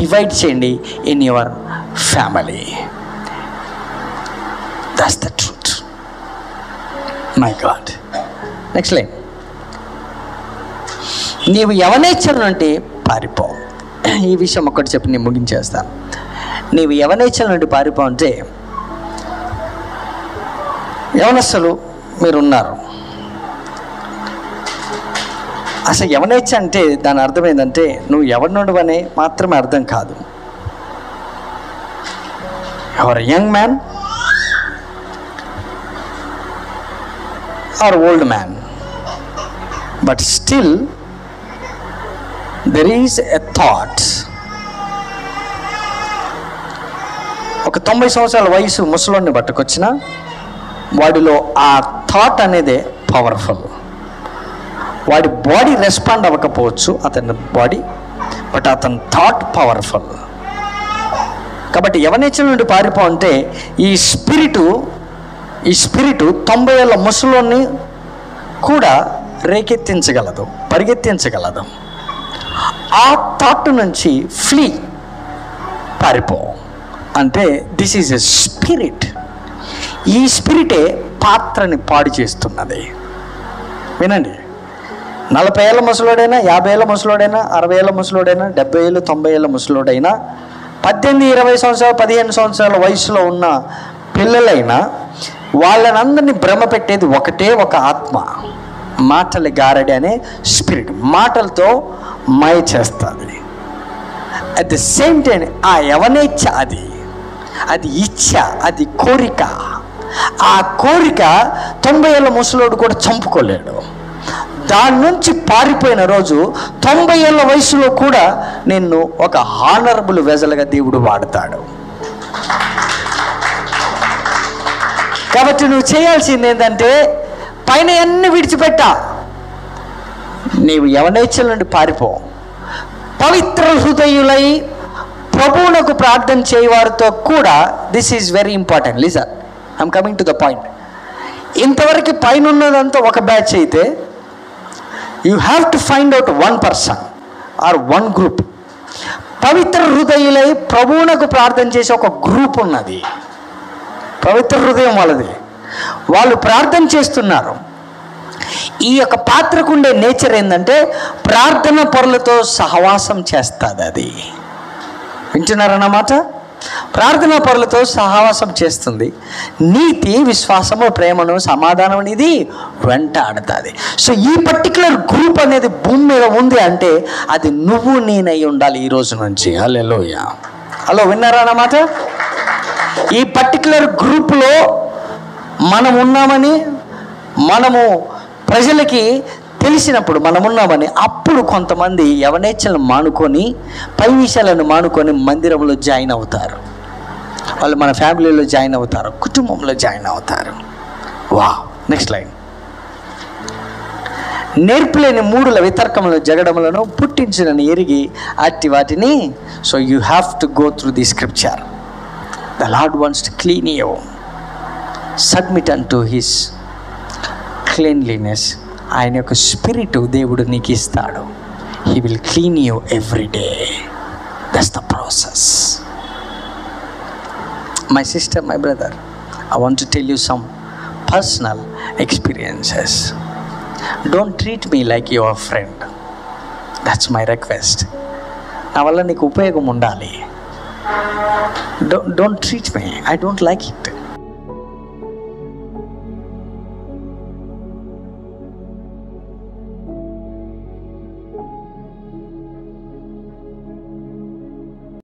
డివైడ్ చేయండి in your family. That's the truth. My God. Next line. నీవు యవనేచ్ఛల నుండి పారిపో. ఈ విషయం ఒక్కటి చెప్పి నేను ముగించేస్తాను. నీవు యవనేచ్ఛల నుండి పారిపో అంటే, యవనస్తులు మీరున్నారు. అసలు యవనేచ్ఛ అంటే దాని అర్థం ఏంటంటే నువ్వు యవనుడు అనే మాత్రమే అర్థం కాదు. Your young man or old man, but still there is a thought. ఒక 90 సంవత్సరాల వయసు ముసలోడిని పట్టుకొచ్చిన వాడిలో ఆ థాట్ అనేది పవర్ఫుల్. వాడి బాడీ రెస్పాండ్ అవ్వకపోవచ్చు, అతని బాడీ, బట్ అతని థాట్ పవర్ఫుల్. కాబట్టి యవనేచ్ఛల నుండి పారిపో అంటే ఈ స్పిరిటు 90 ఏళ్ళ ముసలోని కూడా రేకెత్తించగలదు, పరిగెత్తించగలదు. ఆ థాట్ నుంచి ఫ్లీ, పారిపో అంటే దిస్ ఈజ్ ఎ స్పిరిట్. ఈ స్పిరిటే పాత్రని పాడు చేస్తున్నది. వినండి, 40 ఏళ్ళ ముసలోడైనా, 50 ఏళ్ళ ముసలోడైనా, 60 ఏళ్ళ ముసలోడైనా, 70 ఏళ్ళు 90 ఏళ్ళ ముసలోడైనా, 18, 20 సంవత్సరాలు, 15 సంవత్సరాల వయసులో ఉన్న పిల్లలైనా వాళ్ళని అందరినీ భ్రమ పెట్టేది ఒకటే ఒక ఆత్మ, మాటల గారడి అనే స్పిరిట్. మాటలతో మాయ చేస్తుంది. అట్ ద సేమ్ టైం ఆ యవనేచ్ఛ, అది ఇచ్ఛ, అది కోరిక. ఆ కోరిక 90 ఏళ్ళ ముసలోడు కూడా చంపుకోలేడు. దాని నుంచి పారిపోయిన రోజు 90 ఏళ్ళ వయసులో కూడా నిన్ను ఒక హానరబుల్ వెజల్గా దేవుడు వాడతాడు. కాబట్టి నువ్వు చేయాల్సింది ఏంటంటే పైన అన్ని విడిచిపెట్టా, నీవు యవనేచ్ఛల నుండి పారిపో. పవిత్ర హృదయులై ప్రభువునకు ప్రార్థన చేయవారితో కూడా, this is very important. Listen, I'm coming to the point. ఇంతవరకు పైన ఉన్నదంతా ఒక బ్యాచ్ అయితే, you have to find out one person or one group. పవిత్ర హృదయులై ప్రభువునకు ప్రార్థన చేసే ఒక గ్రూప్ ఉన్నది. పవిత్ర హృదయం వాళ్ళది. వాళ్ళు ప్రార్థన చేస్తున్నారు. ఈ యొక్క పాత్రకు ఉండే నేచర్ ఏంటంటే ప్రార్థన పరులతో సహవాసం చేస్తుంది. అది వింటున్నారన్నమాట. ప్రార్థనా పరులతో సహవాసం చేస్తుంది. నీతి, విశ్వాసము, ప్రేమను, సమాధానం అనేది వెంటాడుతుంది. సో ఈ పర్టికులర్ గ్రూప్ అనేది భూమి మీద ఉంది అంటే అది నువ్వు నేనై ఉండాలి ఈ రోజు నుంచి. హల్లెలూయా. హలో, విన్నారా అన్నమాట. ఈ పర్టికులర్ గ్రూప్లో మనం ఉన్నామని, మనము ప్రజలకి తెలిసినప్పుడు మనం ఉన్నామని, అప్పుడు కొంతమంది యవనేచ్ఛలను మానుకొని, పై విషయాలను మానుకొని మందిరంలో జాయిన్ అవుతారు. వాళ్ళు మన ఫ్యామిలీలో జాయిన్ అవుతారు, కుటుంబంలో జాయిన్ అవుతారు. వా. Next line. నేర్పులేని మూడుల వితర్కముల జగడములను పుట్టించునని ఎరిగి అట్టి వాటిని. So you have to go through the scripture. The Lord wants to clean you. Submit unto His cleanliness, ఆయన యొక్క స్పిరిట్ దేవుడు నీకు ఇస్తాడు. He will clean you every day. That's the process. My sister, my brother, I want to tell you some personal experiences. Don't treat me like your friend. That's my request. నా వల్ల నీకు ఉపయోగం ఉండాలి. Don't treat me, I don't like it.